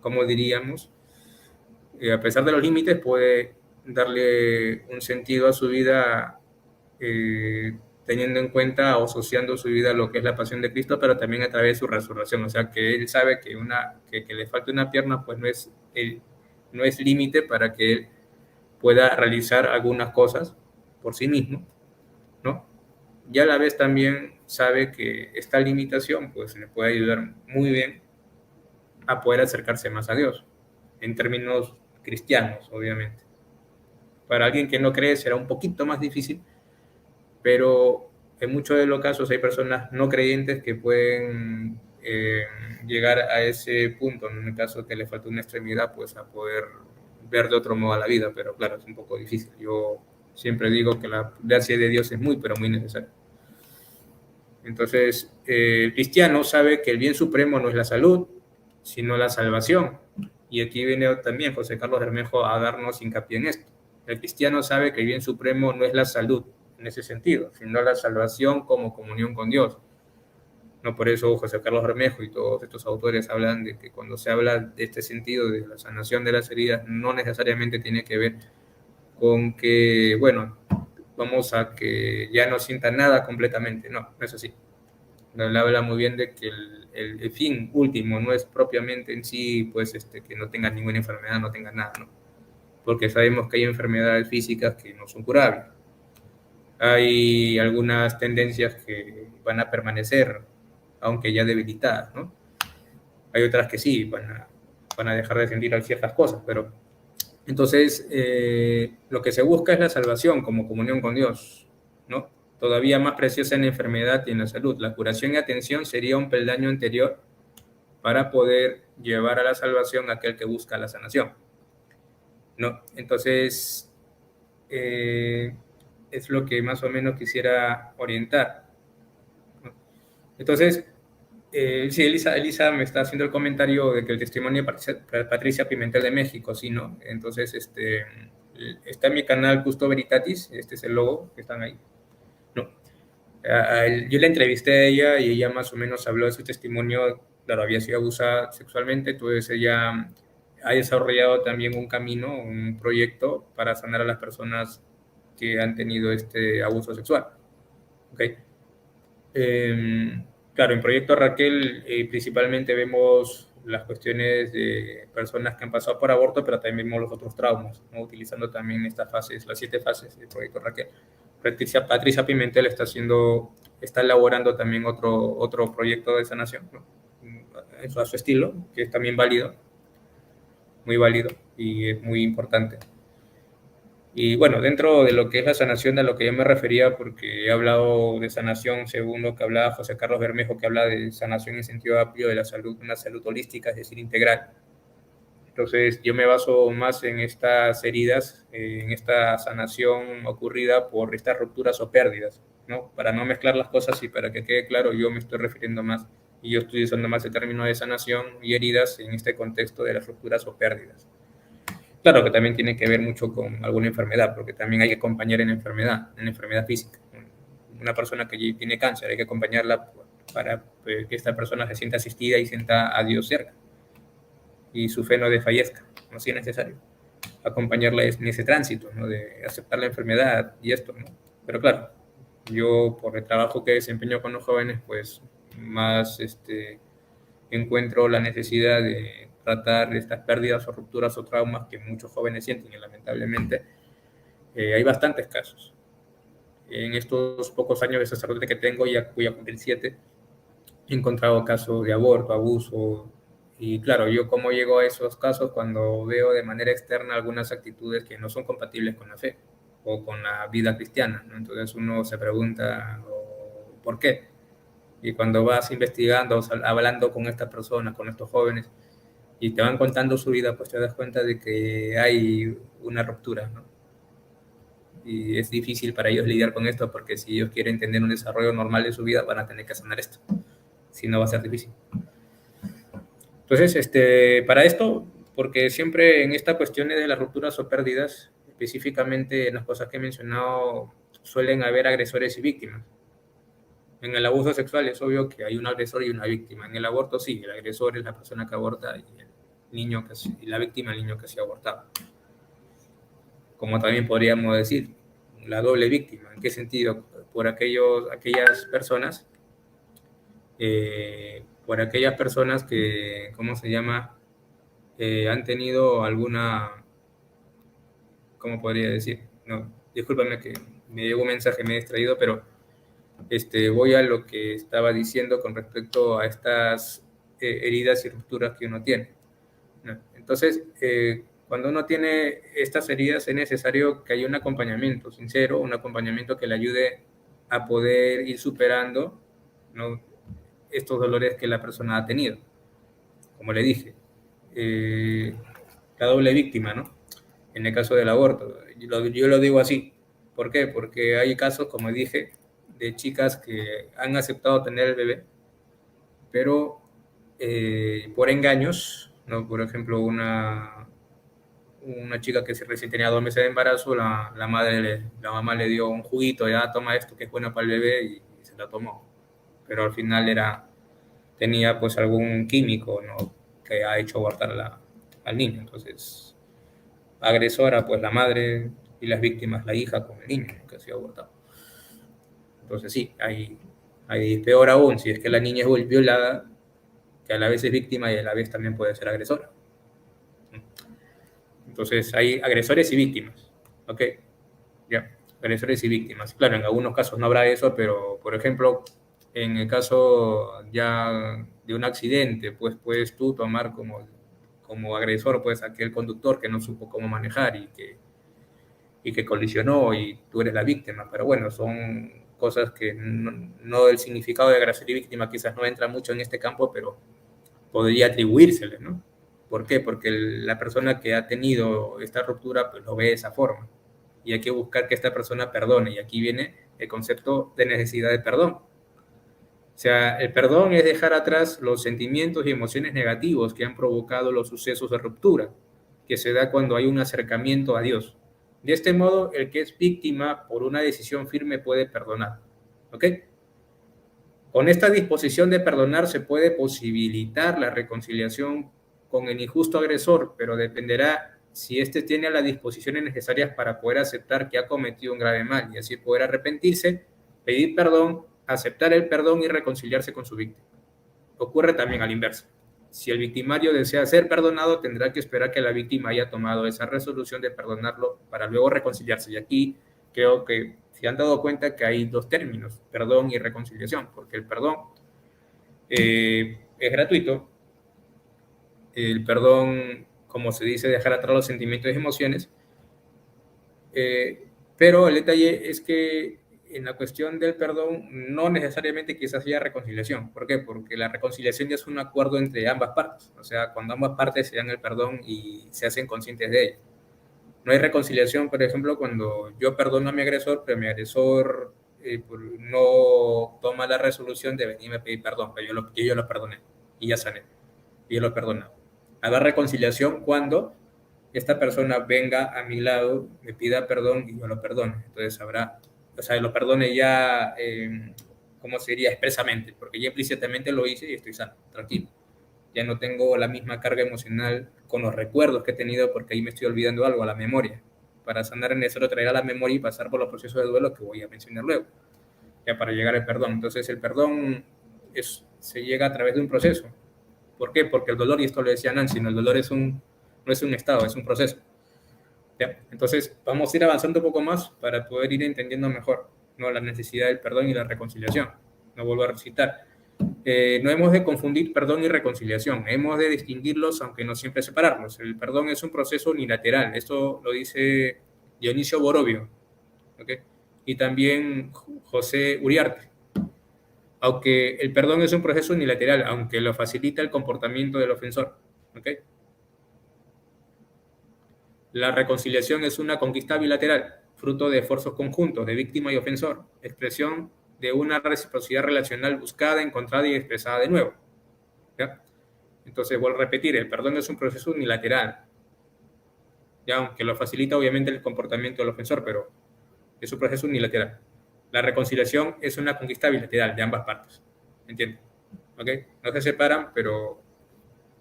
¿cómo diríamos? A pesar de los límites, puede darle un sentido a su vida, teniendo en cuenta o asociando su vida a lo que es la pasión de Cristo, pero también a través de su resurrección. O sea, que él sabe que le falta una pierna, pues no es límite para que él pueda realizar algunas cosas por sí mismo, ¿no? Y a la vez también sabe que esta limitación pues le puede ayudar muy bien a poder acercarse más a Dios, en términos cristianos, obviamente. Para alguien que no cree será un poquito más difícil, pero en muchos de los casos hay personas no creyentes que pueden llegar a ese punto, en el caso que le falta una extremidad, pues a poder ver de otro modo a la vida, pero claro, es un poco difícil. Yo siempre digo que la gracia de Dios es muy, pero muy necesaria. Entonces, el cristiano sabe que el bien supremo no es la salud, sino la salvación. Y aquí viene también José Carlos Bermejo a darnos hincapié en esto. El cristiano sabe que el bien supremo no es la salud, en ese sentido, sino la salvación como comunión con Dios. No por eso José Carlos Bermejo y todos estos autores hablan de que cuando se habla de este sentido de la sanación de las heridas, no necesariamente tiene que ver con que, bueno, vamos a que ya no sienta nada completamente. No, no es así. Él habla muy bien de que el fin último no es propiamente en sí, pues, que no tenga ninguna enfermedad, no tenga nada, ¿no? Porque sabemos que hay enfermedades físicas que no son curables. Hay algunas tendencias que van a permanecer, aunque ya debilitadas, ¿no? Hay otras que sí, van a dejar de sentir ciertas cosas, pero entonces lo que se busca es la salvación como comunión con Dios, ¿no? Todavía más preciosa en la enfermedad y en la salud. La curación y atención sería un peldaño anterior para poder llevar a la salvación a aquel que busca la sanación, ¿no? Entonces, es lo que más o menos quisiera orientar, ¿no? Entonces, sí, Elisa me está haciendo el comentario de que el testimonio de Patricia Pimentel de México, sí, ¿no? Entonces, está en mi canal Custo Veritatis, este es el logo que están ahí, ¿no? Yo la entrevisté a ella y ella más o menos habló de su testimonio. Claro, había sido abusada sexualmente, entonces ella ha desarrollado también un camino, un proyecto para sanar a las personas que han tenido este abuso sexual. ¿Okay? Claro, en Proyecto Raquel principalmente vemos las cuestiones de personas que han pasado por aborto, pero también vemos los otros traumas, ¿no? Utilizando también estas fases, las 7 fases del Proyecto Raquel. Patricia Pimentel está elaborando también otro proyecto de sanación, ¿no? A su estilo, que es también válido, muy válido y es muy importante. Y bueno, dentro de lo que es la sanación, a lo que yo me refería, porque he hablado de sanación según lo que hablaba José Carlos Bermejo, que habla de sanación en sentido amplio de la salud, una salud holística, es decir, integral. Entonces, yo me baso más en estas heridas, en esta sanación ocurrida por estas rupturas o pérdidas, ¿no? Para no mezclar las cosas y para que quede claro, yo me estoy refiriendo más, y yo estoy usando más el término de sanación y heridas en este contexto de las rupturas o pérdidas. Claro que también tiene que ver mucho con alguna enfermedad, porque también hay que acompañar en la enfermedad física. una persona que tiene cáncer, hay que acompañarla para que esta persona se sienta asistida y sienta a Dios cerca y su fe no desfallezca, no si es necesario acompañarla en ese tránsito, ¿no? De aceptar la enfermedad y esto, ¿no? Pero claro, yo por el trabajo que desempeño con los jóvenes, pues más encuentro la necesidad de tratar estas pérdidas o rupturas o traumas que muchos jóvenes sienten y lamentablemente hay bastantes casos. En estos pocos años de sacerdote que tengo, ya voy a cumplir 7, he encontrado casos de aborto, abuso, y claro, yo cómo llego a esos casos cuando veo de manera externa algunas actitudes que no son compatibles con la fe o con la vida cristiana, ¿no? Entonces uno se pregunta, ¿por qué? Y cuando vas investigando, hablando con estas personas, con estos jóvenes, y te van contando su vida, pues te das cuenta de que hay una ruptura, ¿no? Y es difícil para ellos lidiar con esto porque si ellos quieren tener un desarrollo normal de su vida, van a tener que sanar esto. Si no, va a ser difícil. Entonces, para esto, porque siempre en estas cuestiones de las rupturas o pérdidas, específicamente en las cosas que he mencionado, suelen haber agresores y víctimas. En el abuso sexual es obvio que hay un agresor y una víctima. En el aborto sí, el agresor es la persona que aborta y la víctima el niño que se ha abortado. Como también podríamos decir, la doble víctima. ¿En qué sentido? Por aquellas personas que, ¿cómo se llama? Han tenido alguna, ¿cómo podría decir? No, discúlpame que me llegó un mensaje, me he distraído, pero voy a lo que estaba diciendo con respecto a estas heridas y rupturas que uno tiene, ¿no? Entonces, cuando uno tiene estas heridas es necesario que haya un acompañamiento sincero, un acompañamiento que le ayude a poder ir superando, ¿no?, estos dolores que la persona ha tenido. Como le dije, la doble víctima, ¿no? En el caso del aborto, yo lo digo así. ¿Por qué? Porque hay casos, como dije, de chicas que han aceptado tener el bebé, pero por engaños, ¿no? Por ejemplo, una chica que recién tenía 2 meses de embarazo, la mamá le dio un juguito, ya toma esto que es bueno para el bebé, y se la tomó. Pero al final tenía pues algún químico, ¿no?, que ha hecho abortar al niño. Entonces, agresora pues la madre y las víctimas la hija con el niño que ha sido abortado. Entonces sí, hay peor aún si es que la niña es violada, que a la vez es víctima y a la vez también puede ser agresora. Entonces hay agresores y víctimas, ¿ok? Ya, agresores y víctimas. Claro, en algunos casos no habrá eso, pero por ejemplo, en el caso ya de un accidente, pues puedes tú tomar como agresor pues aquel conductor que no supo cómo manejar y que colisionó y tú eres la víctima. Pero bueno, son cosas que no el significado de agresor y víctima quizás no entra mucho en este campo, pero podría atribuírsele, ¿no? ¿Por qué? Porque la persona que ha tenido esta ruptura pues lo ve de esa forma y hay que buscar que esta persona perdone, y aquí viene el concepto de necesidad de perdón. O sea, el perdón es dejar atrás los sentimientos y emociones negativos que han provocado los sucesos de ruptura, que se da cuando hay un acercamiento a Dios. De este modo, el que es víctima por una decisión firme puede perdonar. ¿Ok? Con esta disposición de perdonar se puede posibilitar la reconciliación con el injusto agresor, pero dependerá si éste tiene las disposiciones necesarias para poder aceptar que ha cometido un grave mal y así poder arrepentirse, pedir perdón, aceptar el perdón y reconciliarse con su víctima. Ocurre también al inverso. Si el victimario desea ser perdonado, tendrá que esperar que la víctima haya tomado esa resolución de perdonarlo para luego reconciliarse. Y aquí creo que se han dado cuenta que hay 2 términos, perdón y reconciliación, porque el perdón es gratuito. El perdón, como se dice, dejar atrás los sentimientos y emociones. Pero el detalle es que en la cuestión del perdón no necesariamente quizás haya reconciliación. ¿Por qué? Porque la reconciliación ya es un acuerdo entre ambas partes. O sea, cuando ambas partes se dan el perdón y se hacen conscientes de ello. No hay reconciliación, por ejemplo, cuando yo perdono a mi agresor, pero mi agresor no toma la resolución de venirme a pedir perdón, pero yo lo perdoné y ya sané, y yo lo perdono. Habrá reconciliación cuando esta persona venga a mi lado, me pida perdón y yo lo perdone. Entonces habrá o sea, lo perdone ya, ¿cómo sería? Expresamente, porque ya implícitamente lo hice y estoy sano, tranquilo. Ya no tengo la misma carga emocional con los recuerdos que he tenido porque ahí me estoy olvidando algo, a la memoria. Para sanar es necesario traer a la memoria y pasar por los procesos de duelo que voy a mencionar luego, ya para llegar al perdón. Entonces el perdón se llega a través de un proceso. ¿Por qué? Porque el dolor, y esto lo decía Nancy, ¿no? El dolor no es un estado, es un proceso. ¿Ya? Entonces vamos a ir avanzando un poco más para poder ir entendiendo mejor, ¿no?, la necesidad del perdón y la reconciliación. No vuelvo a recitar. No hemos de confundir perdón y reconciliación, hemos de distinguirlos, aunque no siempre separarlos. El perdón es un proceso unilateral, esto lo dice Dionisio Borovio, ¿okay?, y también José Uriarte. Aunque el perdón es un proceso unilateral, aunque lo facilita el comportamiento del ofensor, ¿okay? La reconciliación es una conquista bilateral, fruto de esfuerzos conjuntos de víctima y ofensor, expresión de una reciprocidad relacional buscada, encontrada y expresada de nuevo. ¿Ya? Entonces, vuelvo a repetir, el perdón es un proceso unilateral, ya, aunque lo facilita obviamente el comportamiento del ofensor, pero es un proceso unilateral. La reconciliación es una conquista bilateral de ambas partes. ¿Entiendes? ¿Okay? No se separan, pero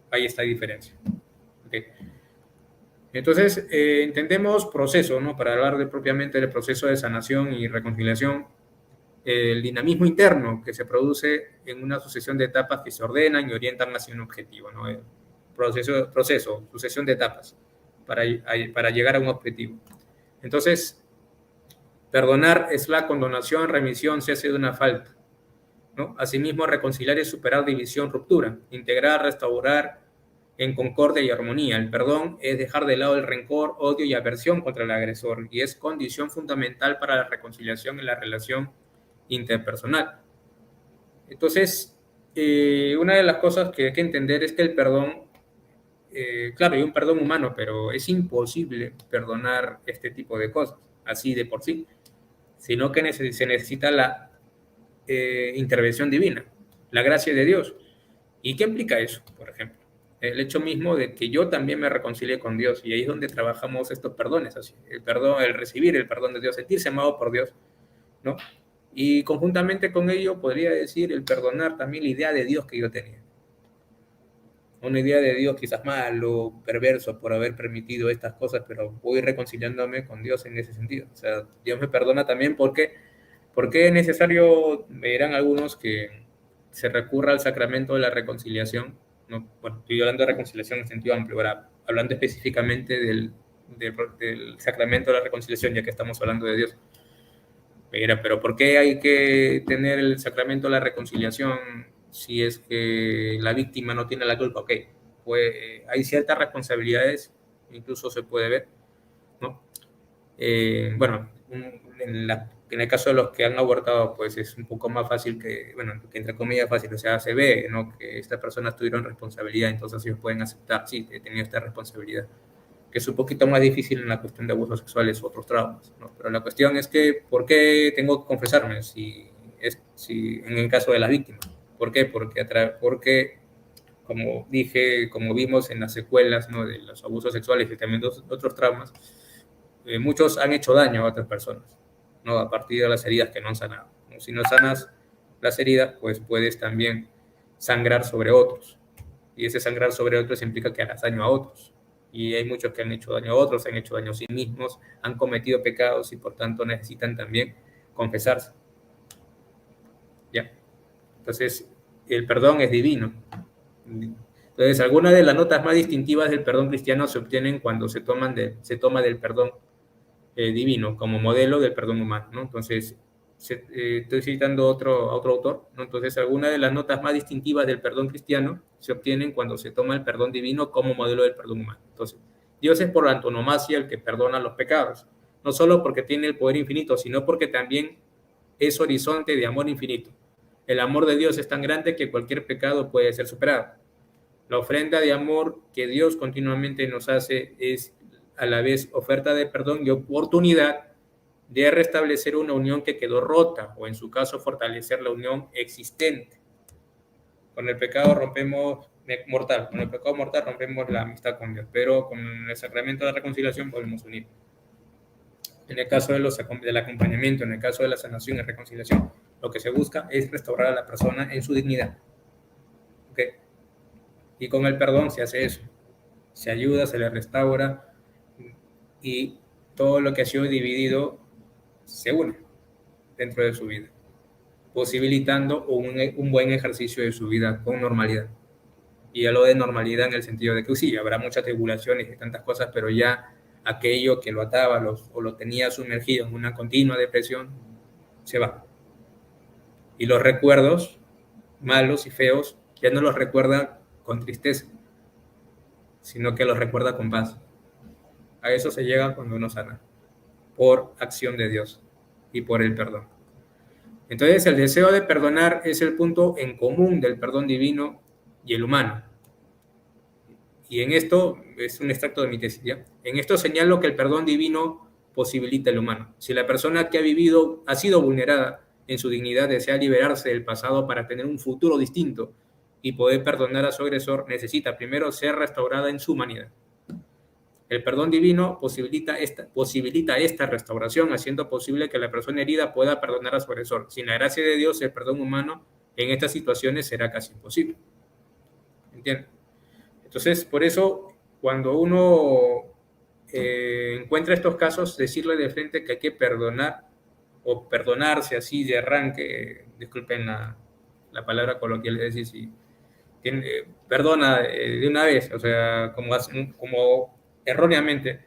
ahí está la diferencia. ¿Okay? Entonces, entendemos proceso, ¿no? Para hablar propiamente del proceso de sanación y reconciliación, el dinamismo interno que se produce en una sucesión de etapas que se ordenan y orientan hacia un objetivo, ¿no? El proceso, sucesión de etapas para llegar a un objetivo. Entonces, perdonar es la condonación, remisión, cese de una falta, ¿no? Asimismo, reconciliar es superar división, ruptura, integrar, restaurar en concordia y armonía. El perdón es dejar de lado el rencor, odio y aversión contra el agresor y es condición fundamental para la reconciliación en la relación interpersonal. Entonces, una de las cosas que hay que entender es que el perdón, claro, hay un perdón humano, pero es imposible perdonar este tipo de cosas, así de por sí, sino que se necesita la intervención divina, la gracia de Dios. ¿Y qué implica eso, por ejemplo? El hecho mismo de que yo también me reconcilie con Dios, y ahí es donde trabajamos estos perdones, así, el perdón, el recibir el perdón de Dios, sentirse amado por Dios, ¿no? Y conjuntamente con ello podría decir el perdonar también la idea de Dios que yo tenía. Una idea de Dios quizás malo, perverso por haber permitido estas cosas, pero voy reconciliándome con Dios en ese sentido. O sea, Dios me perdona también porque es necesario, me dirán algunos, que se recurra al sacramento de la reconciliación. No, bueno, estoy hablando de reconciliación en sentido amplio, ahora hablando específicamente del sacramento de la reconciliación, ya que estamos hablando de Dios. Pero ¿por qué hay que tener el sacramento de la reconciliación si es que la víctima no tiene la culpa? Ok, pues hay ciertas responsabilidades, incluso se puede ver, ¿no? Bueno, en el caso de los que han abortado, pues es un poco más fácil que, bueno, que entre comillas fácil, o sea, se ve, ¿no?, que estas personas tuvieron responsabilidad, entonces ellos pueden aceptar, sí, he tenido esta responsabilidad, que es un poquito más difícil en la cuestión de abusos sexuales u otros traumas, ¿no? Pero la cuestión es que, ¿por qué tengo que confesarme si en el caso de las víctimas? ¿Por qué? Porque como dije, como vimos en las secuelas, ¿no?, de los abusos sexuales y también de otros traumas, muchos han hecho daño a otras personas, ¿no?, a partir de las heridas que no han sanado, ¿no? Si no sanas las heridas, pues puedes también sangrar sobre otros, y ese sangrar sobre otros implica que harás daño a otros, y hay muchos que han hecho daño a otros, han hecho daño a sí mismos, han cometido pecados y por tanto necesitan también confesarse. ¿Ya? Entonces, el perdón es divino. Entonces, algunas de las notas más distintivas del perdón cristiano se obtienen cuando se toma del perdón divino como modelo del perdón humano, ¿no? Entonces, estoy citando a otro autor, ¿no? Entonces, algunas de las notas más distintivas del perdón cristiano se obtienen cuando se toma el perdón divino como modelo del perdón humano. Entonces, Dios es por antonomasia el que perdona los pecados, no solo porque tiene el poder infinito, sino porque también es horizonte de amor infinito. El amor de Dios es tan grande que cualquier pecado puede ser superado. La ofrenda de amor que Dios continuamente nos hace es a la vez oferta de perdón y oportunidad de restablecer una unión que quedó rota, o en su caso fortalecer la unión existente. Con el pecado mortal rompemos la amistad con Dios, pero con el sacramento de la reconciliación podemos unir. En el caso del acompañamiento, en el caso de la sanación y reconciliación, lo que se busca es restaurar a la persona en su dignidad. ¿Okay? Y con el perdón se hace eso. Se ayuda, se le restaura y todo lo que ha sido dividido se une dentro de su vida, posibilitando un buen ejercicio de su vida con normalidad. Y hablo de normalidad en el sentido de que sí, habrá muchas tribulaciones y tantas cosas, pero ya aquello que lo ataba o lo tenía sumergido en una continua depresión, se va. Y los recuerdos malos y feos ya no los recuerda con tristeza, sino que los recuerda con paz. A eso se llega cuando uno sana, por acción de Dios y por el perdón. Entonces, el deseo de perdonar es el punto en común del perdón divino y el humano. Y en esto, es un extracto de mi tesis, ¿ya? En esto señalo que el perdón divino posibilita el humano. Si la persona que ha sido vulnerada en su dignidad, desea liberarse del pasado para tener un futuro distinto y poder perdonar a su agresor, necesita primero ser restaurada en su humanidad. El perdón divino posibilita esta restauración, haciendo posible que la persona herida pueda perdonar a su agresor. Sin la gracia de Dios, el perdón humano en estas situaciones será casi imposible. ¿Entiendes? Entonces, por eso, cuando uno encuentra estos casos, decirle de frente que hay que perdonar o perdonarse así de arranque, disculpen la palabra coloquial, es decir, si perdona de una vez, o sea, como erróneamente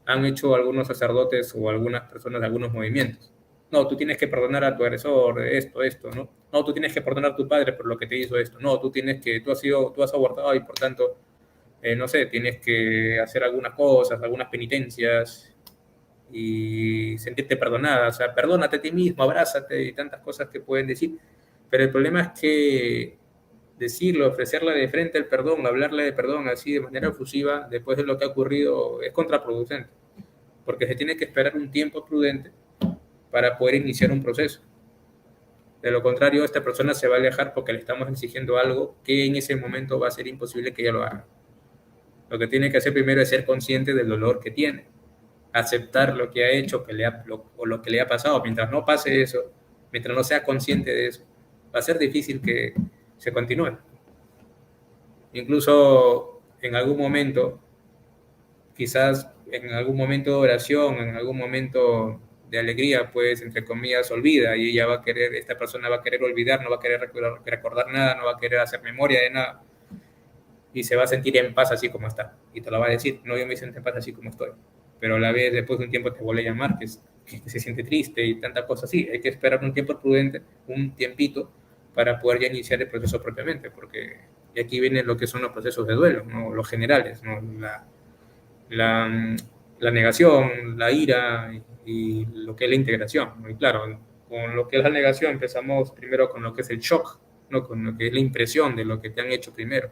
han hecho algunos sacerdotes o algunas personas de algunos movimientos. No, tú tienes que perdonar a tu agresor, esto, ¿no? No, tú tienes que perdonar a tu padre por lo que te hizo esto. No, tú has abortado y por tanto, no sé, tienes que hacer algunas cosas, algunas penitencias y sentirte perdonada. O sea, perdónate a ti mismo, abrázate y tantas cosas que pueden decir. Pero el problema es que decirlo, ofrecerle de frente el perdón, hablarle de perdón así de manera efusiva después de lo que ha ocurrido es contraproducente, porque se tiene que esperar un tiempo prudente para poder iniciar un proceso. De lo contrario, esta persona se va a alejar porque le estamos exigiendo algo que en ese momento va a ser imposible que ella lo haga. Lo que tiene que hacer primero es ser consciente del dolor que tiene, aceptar lo que ha hecho o lo que le ha pasado. Mientras no pase eso, mientras no sea consciente de eso, va a ser difícil que se continúe. Incluso en algún momento, quizás en algún momento de oración, en algún momento de alegría, pues, entre comillas, olvida y esta persona va a querer olvidar, no va a querer recordar nada, no va a querer hacer memoria de nada y se va a sentir en paz así como está. Y te lo va a decir, no, yo me siento en paz así como estoy. Pero a la vez, después de un tiempo te vuelve a llamar, que se siente triste y tanta cosa así. Hay que esperar un tiempo prudente, un tiempito, para poder ya iniciar el proceso propiamente, porque y aquí vienen lo que son los procesos de duelo, ¿no? Los generales, ¿no? La negación, la ira y lo que es la integración, ¿no? Y claro, con lo que es la negación empezamos primero con lo que es el shock, ¿no? Con lo que es la impresión de lo que te han hecho primero,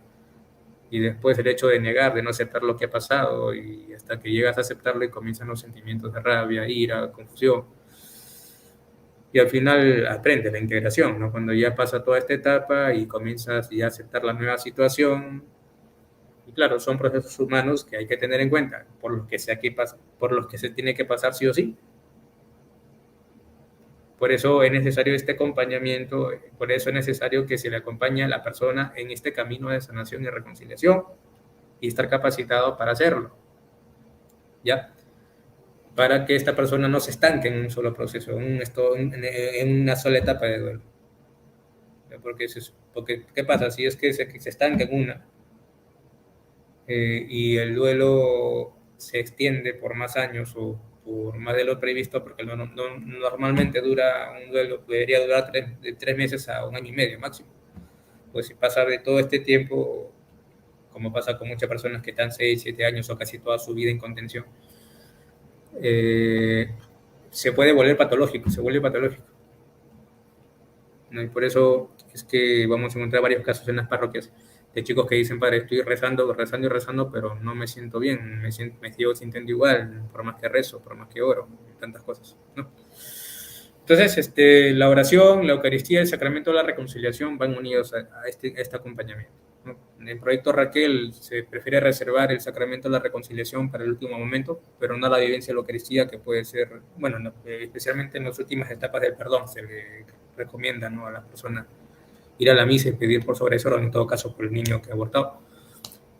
y después el hecho de negar, de no aceptar lo que ha pasado, y hasta que llegas a aceptarlo y comienzan los sentimientos de rabia, ira, confusión. Y al final aprendes la integración, ¿no? Cuando ya pasa toda esta etapa y comienzas ya a aceptar la nueva situación. Y claro, son procesos humanos que hay que tener en cuenta, por los que se tiene que pasar sí o sí. Por eso es necesario este acompañamiento, por eso es necesario que se le acompañe a la persona en este camino de sanación y reconciliación y estar capacitado para hacerlo, ¿ya? Para que esta persona no se estanque en un solo proceso, en una sola etapa de duelo. Porque ¿qué pasa? Si es que se estanca en una y el duelo se extiende por más años o por más de lo previsto, porque normalmente un duelo debería durar de 3 meses a 1 año y medio máximo. Pues si pasa de todo este tiempo, como pasa con muchas personas que están 6, 7 años o casi toda su vida en contención, se puede volver patológico, se vuelve patológico, ¿no? Y por eso es que vamos a encontrar varios casos en las parroquias de chicos que dicen, padre, estoy rezando, pero no me siento bien, me sigo sintiendo igual, por más que rezo, por más que oro, tantas cosas, ¿no? Entonces, la oración, la Eucaristía, el sacramento de la reconciliación van unidos a este acompañamiento, ¿no? En el proyecto Raquel se prefiere reservar el sacramento de la reconciliación para el último momento, pero no la vivencia de la Eucaristía, que puede ser, bueno, no, especialmente en las últimas etapas del perdón, se le recomienda, ¿no?, a las personas ir a la misa y pedir por sobre eso, en todo caso por el niño que ha abortado.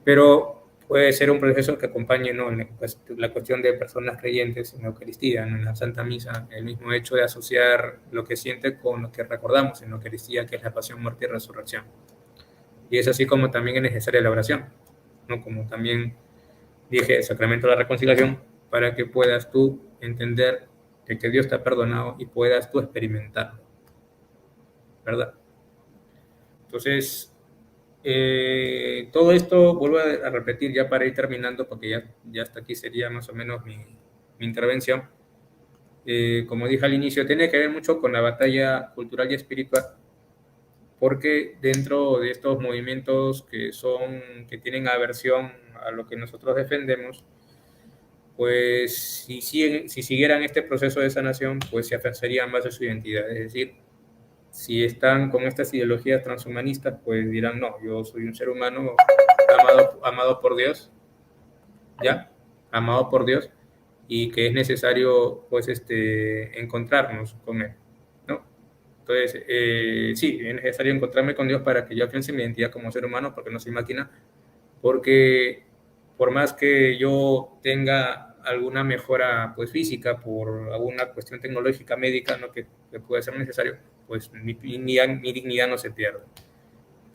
Pero puede ser un proceso que acompañe, ¿no?, la cuestión de personas creyentes en la Eucaristía, ¿no?, en la Santa Misa, el mismo hecho de asociar lo que siente con lo que recordamos en la Eucaristía, que es la pasión, muerte y resurrección. Y es así como también es necesaria la oración, ¿no? Como también dije, el sacramento de la reconciliación, para que puedas tú entender de que Dios te ha perdonado y puedas tú experimentarlo, ¿verdad? Entonces, todo esto, vuelvo a repetir ya para ir terminando, porque ya hasta aquí sería más o menos mi intervención. Como dije al inicio, tiene que ver mucho con la batalla cultural y espiritual, porque dentro de estos movimientos que tienen aversión a lo que nosotros defendemos, pues si siguieran este proceso de sanación, pues se afianzarían más de su identidad. Es decir, si están con estas ideologías transhumanistas, pues dirán, no, yo soy un ser humano amado por Dios, ¿ya? Amado por Dios, y que es necesario, pues, encontrarnos con Él, ¿no? Entonces, sí, es necesario encontrarme con Dios para que yo afiance mi identidad como ser humano, porque no soy máquina, porque por más que yo tenga alguna mejora, pues, física, por alguna cuestión tecnológica, médica, ¿no?, que puede ser necesario, pues mi dignidad no se pierde,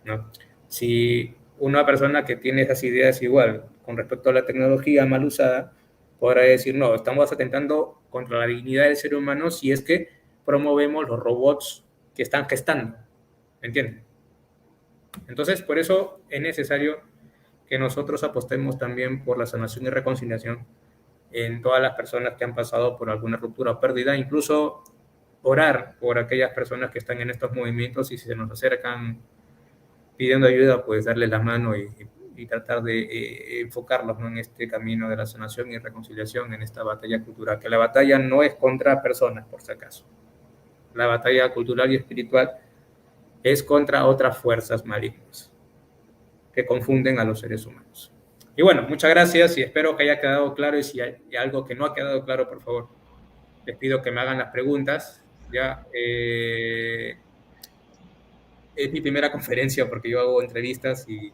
¿no? Si una persona que tiene esas ideas igual con respecto a la tecnología mal usada, podrá decir, no, estamos atentando contra la dignidad del ser humano si es que promovemos los robots que están gestando, ¿me entienden? Entonces, por eso es necesario que nosotros apostemos también por la sanación y reconciliación en todas las personas que han pasado por alguna ruptura o pérdida, incluso orar por aquellas personas que están en estos movimientos y si se nos acercan pidiendo ayuda, pues darles la mano y tratar de enfocarlos, ¿no?, en este camino de la sanación y reconciliación, en esta batalla cultural, que la batalla no es contra personas, por si acaso. La batalla cultural y espiritual es contra otras fuerzas malignas que confunden a los seres humanos. Y bueno, muchas gracias y espero que haya quedado claro, y si hay algo que no ha quedado claro, por favor, les pido que me hagan las preguntas. Ya, es mi primera conferencia porque yo hago entrevistas y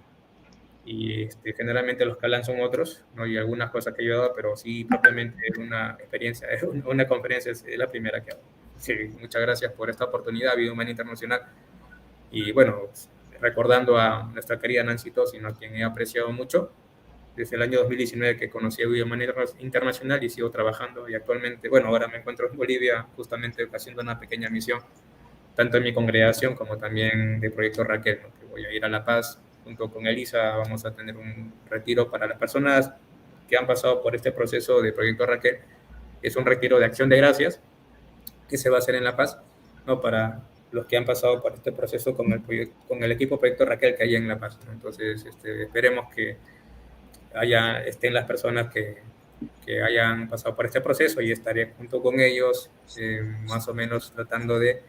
generalmente los que hablan son otros, ¿no? Y algunas cosas que yo he dado, pero sí, propiamente una experiencia, una conferencia es la primera que hago. Sí, muchas gracias por esta oportunidad, Vida Humana Internacional. Y bueno, recordando a nuestra querida Nancy Tosi, ¿no?, a quien he apreciado mucho desde el año 2019 que conocí a Vida Humana Internacional y sigo trabajando. Y actualmente, bueno, ahora me encuentro en Bolivia justamente haciendo una pequeña misión, tanto en mi congregación como también de Proyecto Raquel, ¿no?, que voy a ir a La Paz junto con Elisa. Vamos a tener un retiro para las personas que han pasado por este proceso de Proyecto Raquel. Es un retiro de acción de gracias que se va a hacer en La Paz, ¿no?, para los que han pasado por este proceso con el equipo Proyecto Raquel que hay en La Paz, ¿no? Entonces, esperemos que estén las personas que hayan pasado por este proceso y estaré junto con ellos, más o menos tratando de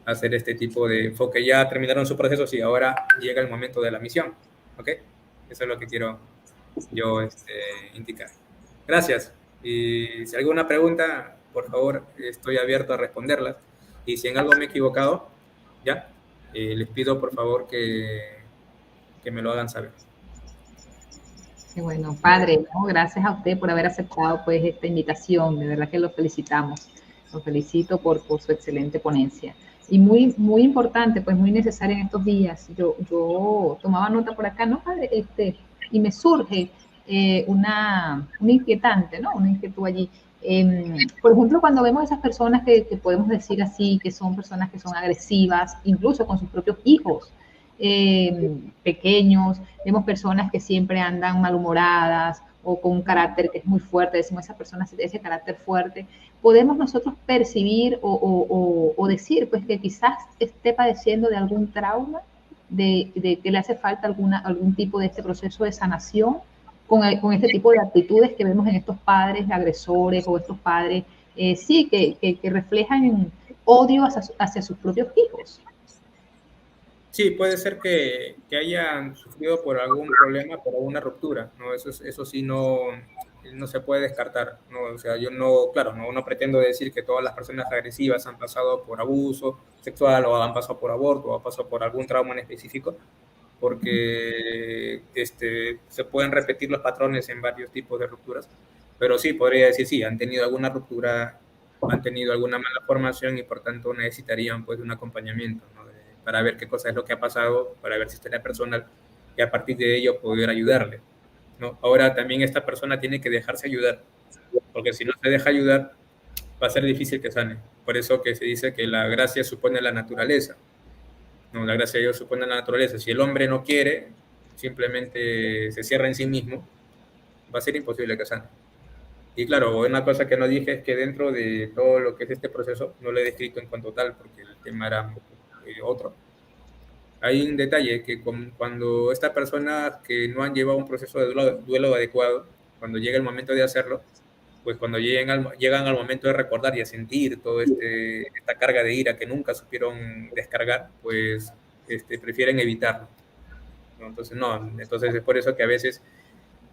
hacer este tipo de enfoque. Ya terminaron su proceso y ahora llega el momento de la misión, ¿ok? Eso es lo que quiero yo indicar. Gracias. Y si hay alguna pregunta, por favor, estoy abierto a responderlas. Y si en algo me he equivocado, ya, les pido por favor que me lo hagan saber. Qué bueno, padre, ¿no? Gracias a usted por haber aceptado, pues, esta invitación. De verdad que lo felicitamos. Lo felicito por su excelente ponencia. Y muy, muy importante, pues muy necesaria en estos días. Yo tomaba nota por acá, ¿no, padre? Y me surge una inquietante, ¿no? Una inquietud allí. Por ejemplo, cuando vemos esas personas que podemos decir así, que son personas que son agresivas, incluso con sus propios hijos pequeños, vemos personas que siempre andan malhumoradas o con un carácter que es muy fuerte, decimos esa persona, ese carácter fuerte, podemos nosotros percibir o decir, pues, que quizás esté padeciendo de algún trauma, de que le hace falta algún tipo de este proceso de sanación con este tipo de actitudes que vemos en estos padres agresores o estos padres, sí, que reflejan odio hacia sus propios hijos. Sí, puede ser que hayan sufrido por algún problema, por alguna ruptura, ¿no? Eso sí no se puede descartar, ¿no? O sea, yo no, claro, no pretendo decir que todas las personas agresivas han pasado por abuso sexual o han pasado por aborto o han pasado por algún trauma en específico, porque se pueden repetir los patrones en varios tipos de rupturas, pero sí, podría decir, sí, han tenido alguna ruptura, han tenido alguna mala formación y por tanto necesitarían pues un acompañamiento, ¿no? Para ver qué cosa es lo que ha pasado, para ver si está la personal y a partir de ello poder ayudarle, ¿no? Ahora también esta persona tiene que dejarse ayudar, porque si no se deja ayudar va a ser difícil que sane. Por eso que se dice que la gracia supone la naturaleza, ¿no? La gracia de Dios supone la naturaleza. Si el hombre no quiere, simplemente se cierra en sí mismo, va a ser imposible que sane. Y claro, una cosa que no dije es que dentro de todo lo que es este proceso, no lo he descrito en cuanto tal, porque el tema era otro. Hay un detalle que cuando estas personas que no han llevado un proceso de duelo adecuado, cuando llega el momento de hacerlo, pues cuando llegan al momento de recordar y a sentir toda esta carga de ira que nunca supieron descargar, pues prefieren evitarlo, ¿no? Entonces es por eso que a veces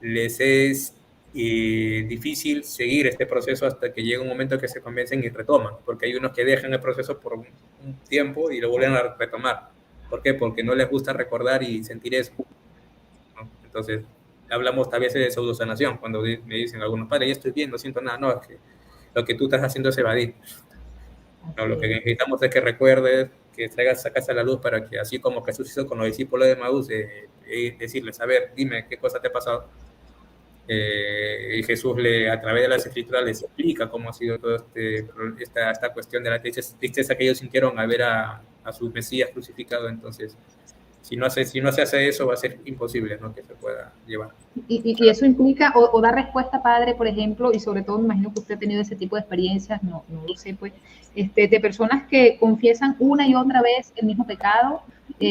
les es difícil seguir este proceso hasta que llega un momento que se convencen y retoman, porque hay unos que dejan el proceso por un tiempo y lo vuelven a retomar. ¿Por qué? Porque no les gusta recordar y sentir eso, ¿no? Entonces, hablamos a veces de pseudosanación, cuando me dicen algunos padres, ya estoy bien, no siento nada. No, es que lo que tú estás haciendo es evadir. No, lo que necesitamos es que recuerdes, que sacas a la luz para que, así como Jesús hizo con los discípulos de Maús, decirles, a ver, dime qué cosa te ha pasado. Y Jesús a través de las escrituras les explica cómo ha sido toda esta cuestión de la tristeza que ellos sintieron al ver a su Mesías crucificado. Entonces, si no se hace eso, va a ser imposible, ¿no?, que se pueda llevar. Y eso implica, o da respuesta, padre, por ejemplo, y sobre todo me imagino que usted ha tenido ese tipo de experiencias, no lo sé, pues, de personas que confiesan una y otra vez el mismo pecado,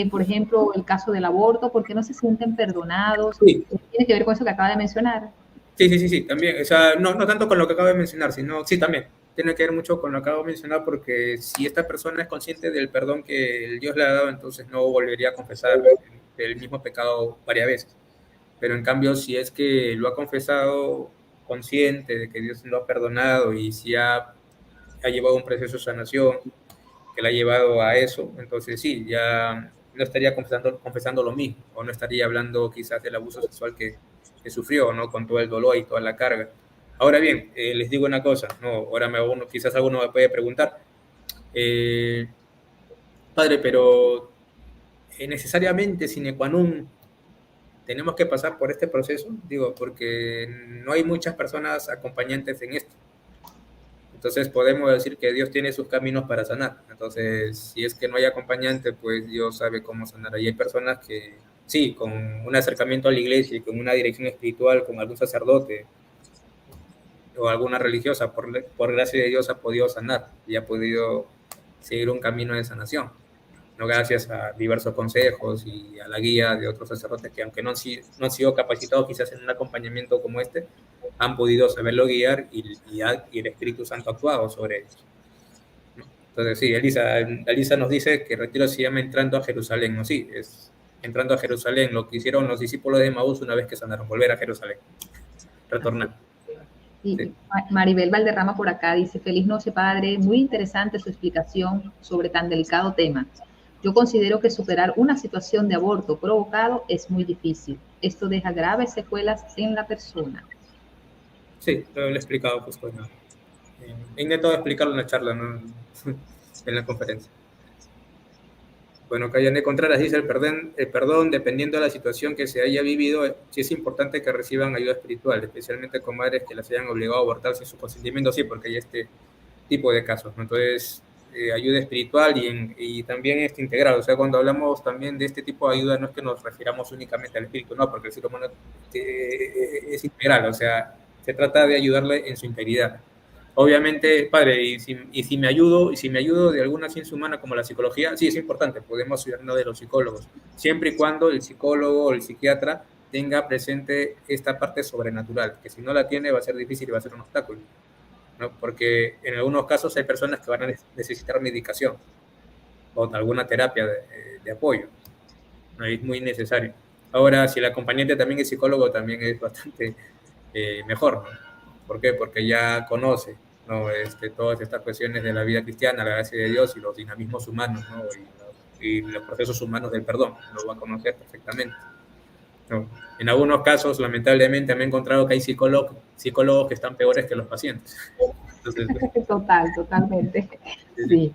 por ejemplo, el caso del aborto, porque no se sienten perdonados. Sí. Tiene que ver con eso que acaba de mencionar. Sí, también, o sea, no tanto con lo que acabo de mencionar, sino, sí, también, tiene que ver mucho con lo que acabo de mencionar, porque si esta persona es consciente del perdón que el Dios le ha dado, entonces no volvería a confesar el mismo pecado varias veces. Pero en cambio, si es que lo ha confesado consciente de que Dios lo ha perdonado y si ha llevado un proceso de sanación que le ha llevado a eso, entonces sí, ya no estaría confesando lo mismo, o no estaría hablando quizás del abuso sexual que sufrió, ¿no?, con todo el dolor y toda la carga. Ahora bien, les digo una cosa, ¿no? Ahora quizás alguno me puede preguntar, padre, pero necesariamente sine qua non tenemos que pasar por este proceso, digo, porque no hay muchas personas acompañantes en esto. Entonces podemos decir que Dios tiene sus caminos para sanar. Entonces, si es que no hay acompañante, pues Dios sabe cómo sanar. Y hay personas que, sí, con un acercamiento a la iglesia y con una dirección espiritual, con algún sacerdote o alguna religiosa, por gracia de Dios ha podido sanar y ha podido seguir un camino de sanación, ¿no?, gracias a diversos consejos y a la guía de otros sacerdotes que, aunque no han sido capacitados quizás en un acompañamiento como este, han podido saberlo guiar y el Espíritu Santo ha actuado sobre ellos, ¿no? Entonces, sí, Elisa nos dice que el retiro se llama Entrando a Jerusalén, ¿no? Sí, es Entrando a Jerusalén, lo que hicieron los discípulos de Maús una vez que sanaron, volver a Jerusalén, retornar. Y sí. Maribel Valderrama por acá dice, feliz noche, padre, muy interesante su explicación sobre tan delicado tema. Yo considero que superar una situación de aborto provocado es muy difícil. Esto deja graves secuelas en la persona. Sí, lo he explicado pues, ¿no? He intentado explicarlo en la charla, ¿no?, en la conferencia. Bueno, Cayane Contreras dice, el perdón, dependiendo de la situación que se haya vivido, sí es importante que reciban ayuda espiritual, especialmente con madres que las hayan obligado a abortar sin su consentimiento, sí, porque hay este tipo de casos, ¿no? Entonces, ayuda espiritual y también integral. O sea, cuando hablamos también de este tipo de ayuda, no es que nos refiramos únicamente al espíritu, no, porque el ser humano es integral, o sea, se trata de ayudarle en su integridad. Obviamente, padre, y si me ayudo de alguna ciencia humana como la psicología, sí es importante, podemos ayudarnos de los psicólogos, siempre y cuando el psicólogo o el psiquiatra tenga presente esta parte sobrenatural, que si no la tiene va a ser difícil y va a ser un obstáculo, ¿no? Porque en algunos casos hay personas que van a necesitar medicación, o alguna terapia de apoyo. ¿No? Es muy necesario. Ahora, si el acompañante también es psicólogo, también es bastante mejor, ¿no? ¿Por qué? Porque ya conoce, ¿no? Todas estas cuestiones de la vida cristiana, la gracia de Dios y los dinamismos humanos, ¿no? Y los procesos humanos del perdón, lo va a conocer perfectamente, ¿no? En algunos casos, lamentablemente, me he encontrado que hay psicólogos que están peores que los pacientes. Entonces, Totalmente. Sí.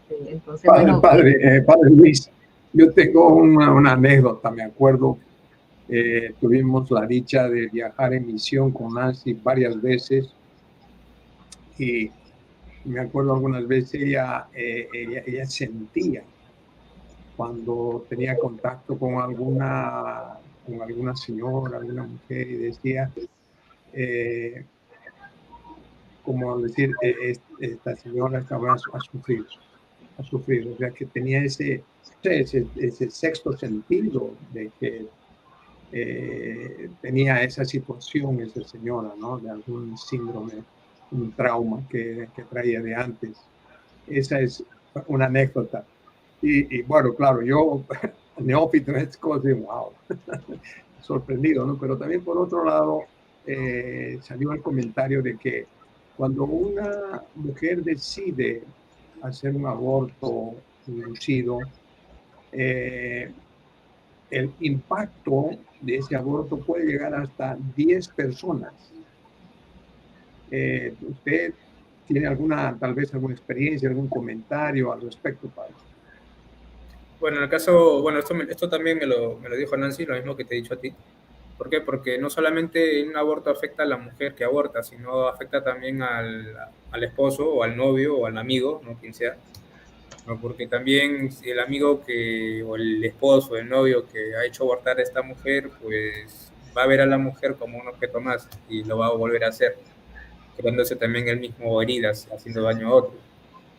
Entonces, padre Luis, yo tengo una anécdota, me acuerdo. Tuvimos la dicha de viajar en misión con Nancy varias veces y me acuerdo algunas veces ella sentía cuando tenía contacto con alguna señora, alguna mujer y decía, como decir, esta señora estaba a sufrir, o sea que tenía ese sexto sentido de que tenía esa situación, esa señora, ¿no? De algún síndrome, un trauma que traía de antes. Esa es una anécdota. Y bueno, claro, yo, neófito en estas cosas, wow, sorprendido, ¿no? Pero también por otro lado, salió el comentario de que cuando una mujer decide hacer un aborto inducido, el impacto de ese aborto puede llegar hasta 10 personas. ¿Usted tiene tal vez alguna experiencia, algún comentario al respecto, padre? Bueno, en el caso, bueno, esto también me lo dijo Nancy, lo mismo que te he dicho a ti. ¿Por qué? Porque no solamente un aborto afecta a la mujer que aborta, sino afecta también al esposo o al novio o al amigo, no quien sea, ¿no? Porque también el amigo o el esposo, el novio que ha hecho abortar a esta mujer, pues va a ver a la mujer como un objeto más y lo va a volver a hacer, creándose también él mismo heridas, haciendo daño a otro.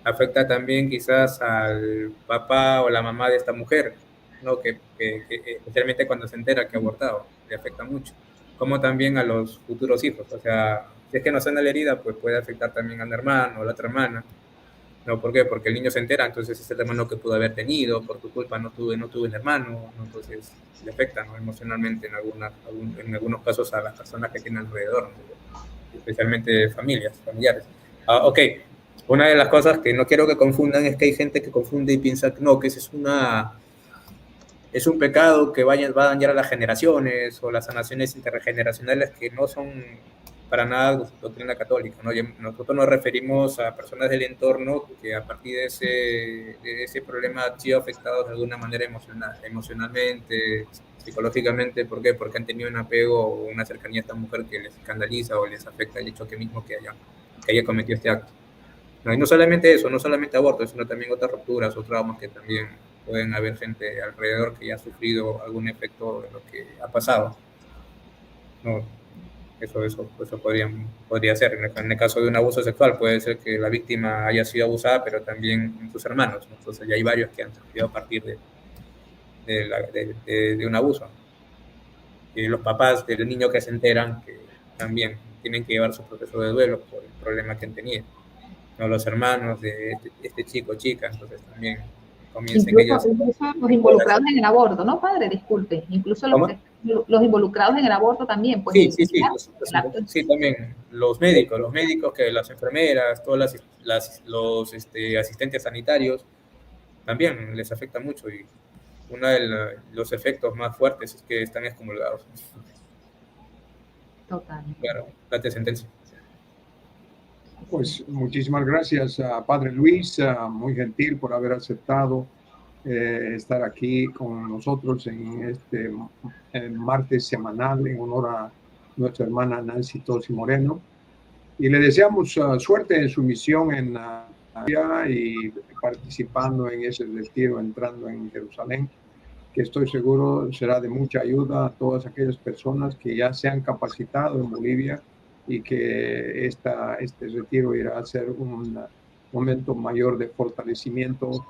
Afecta también quizás al papá o la mamá de esta mujer, ¿no? Que especialmente cuando se entera que ha abortado, le afecta mucho. Como también a los futuros hijos, o sea, si es que no sana la herida, pues puede afectar también al hermano o la otra hermana. ¿No? ¿Por qué? Porque el niño se entera, entonces es el hermano que pudo haber tenido, por tu culpa no tuve un hermano, ¿no? Entonces le afecta, ¿no? Emocionalmente en algunos casos a las personas que tienen alrededor, ¿no? Especialmente familiares. Ok, una de las cosas que no quiero que confundan es que hay gente que confunde y piensa que no, que ese es un pecado que va a dañar a las generaciones o las sanaciones intergeneracionales que no son para nada doctrina católica, ¿no? Nosotros nos referimos a personas del entorno que a partir de ese problema han sido afectados de alguna manera emocionalmente, psicológicamente. ¿Por qué? Porque han tenido un apego o una cercanía a esta mujer que les escandaliza o les afecta el hecho que mismo que haya cometido este acto. No, y no solamente eso, no solamente abortos, sino también otras rupturas o traumas que también pueden haber gente alrededor que ya ha sufrido algún efecto de lo que ha pasado. No, eso podría ser. En el caso de un abuso sexual, puede ser que la víctima haya sido abusada, pero también sus hermanos, ¿no? Entonces ya hay varios que han sufrido a partir de un abuso. Y los papás del niño que se enteran que también tienen que llevar su proceso de duelo por el problema que han tenido. ¿No? Los hermanos de este chico o chica, entonces también comienzan incluso los involucrados en el aborto, ¿no, padre? Disculpe, incluso los involucrados en el aborto también, pues. Sí, también los médicos que las enfermeras, todas los asistentes sanitarios, también les afecta mucho y uno de los efectos más fuertes es que están excomulgados. Total. Claro, la sentencia. Pues muchísimas gracias a Padre Luis, muy gentil por haber aceptado estar aquí con nosotros en este martes semanal en honor a nuestra hermana Nancy Tosi Moreno. Y le deseamos suerte en su misión y participando en ese retiro, entrando en Jerusalén, que estoy seguro será de mucha ayuda a todas aquellas personas que ya se han capacitado en Bolivia y que este retiro irá a ser un momento mayor de fortalecimiento.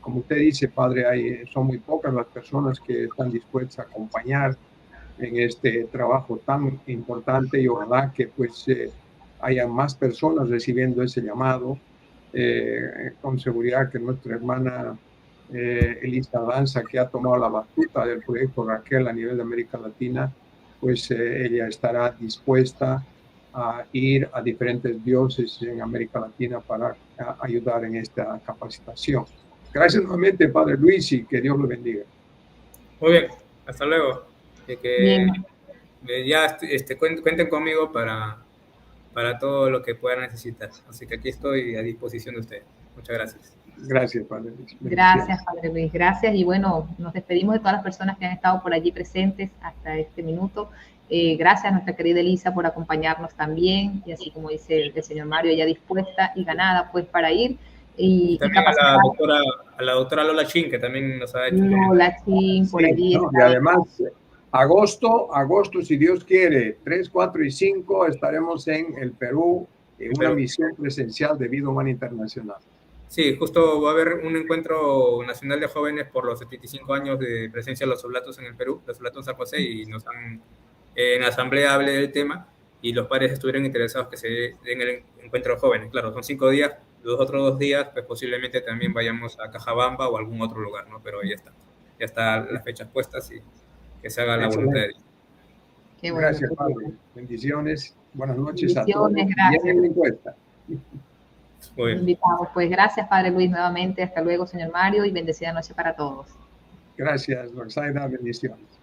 Como usted dice, padre, son muy pocas las personas que están dispuestas a acompañar en este trabajo tan importante y ojalá que pues haya más personas recibiendo ese llamado con seguridad que nuestra hermana Elisa Danza, que ha tomado la batuta del proyecto Raquel a nivel de América Latina, pues ella estará dispuesta a ir a diferentes diócesis en América Latina para ayudar en esta capacitación. Gracias nuevamente, Padre Luis, y que Dios lo bendiga. Muy bien, hasta luego. Bien. Ya cuenten conmigo para todo lo que puedan necesitar. Así que aquí estoy a disposición de ustedes. Muchas gracias. Gracias, Padre Luis. Gracias, Padre Luis. Gracias. Y bueno, nos despedimos de todas las personas que han estado por allí presentes hasta este minuto. Gracias a nuestra querida Elisa por acompañarnos también. Y así como dice el señor Mario, ella dispuesta y ganada pues para ir. Y también a la doctora Lola Chin, que también nos ha hecho. Lola Chin, por allí. No, y además, agosto, si Dios quiere, 3, 4 y 5 estaremos en el Perú en una misión presencial de Vida Humana Internacional. Sí, justo va a haber un encuentro nacional de jóvenes por los 75 años de presencia de los oblatos en el Perú, los oblatos San José, y nos han, en la asamblea hablé del tema y los padres estuvieron interesados que se den el encuentro de jóvenes. Claro, son 5 días, los otros 2 días, pues posiblemente también vayamos a Cajabamba o a algún otro lugar, ¿no? Pero ya están las fechas puestas y que se haga la voluntad de Dios. Qué bueno. Gracias, Padre. Bendiciones. Buenas noches a todos. Gracias. Bien en la encuesta. Invitamos. Pues gracias, Padre Luis, nuevamente. Hasta luego, señor Mario, y bendecida noche para todos. Gracias, Roxana. Bendiciones.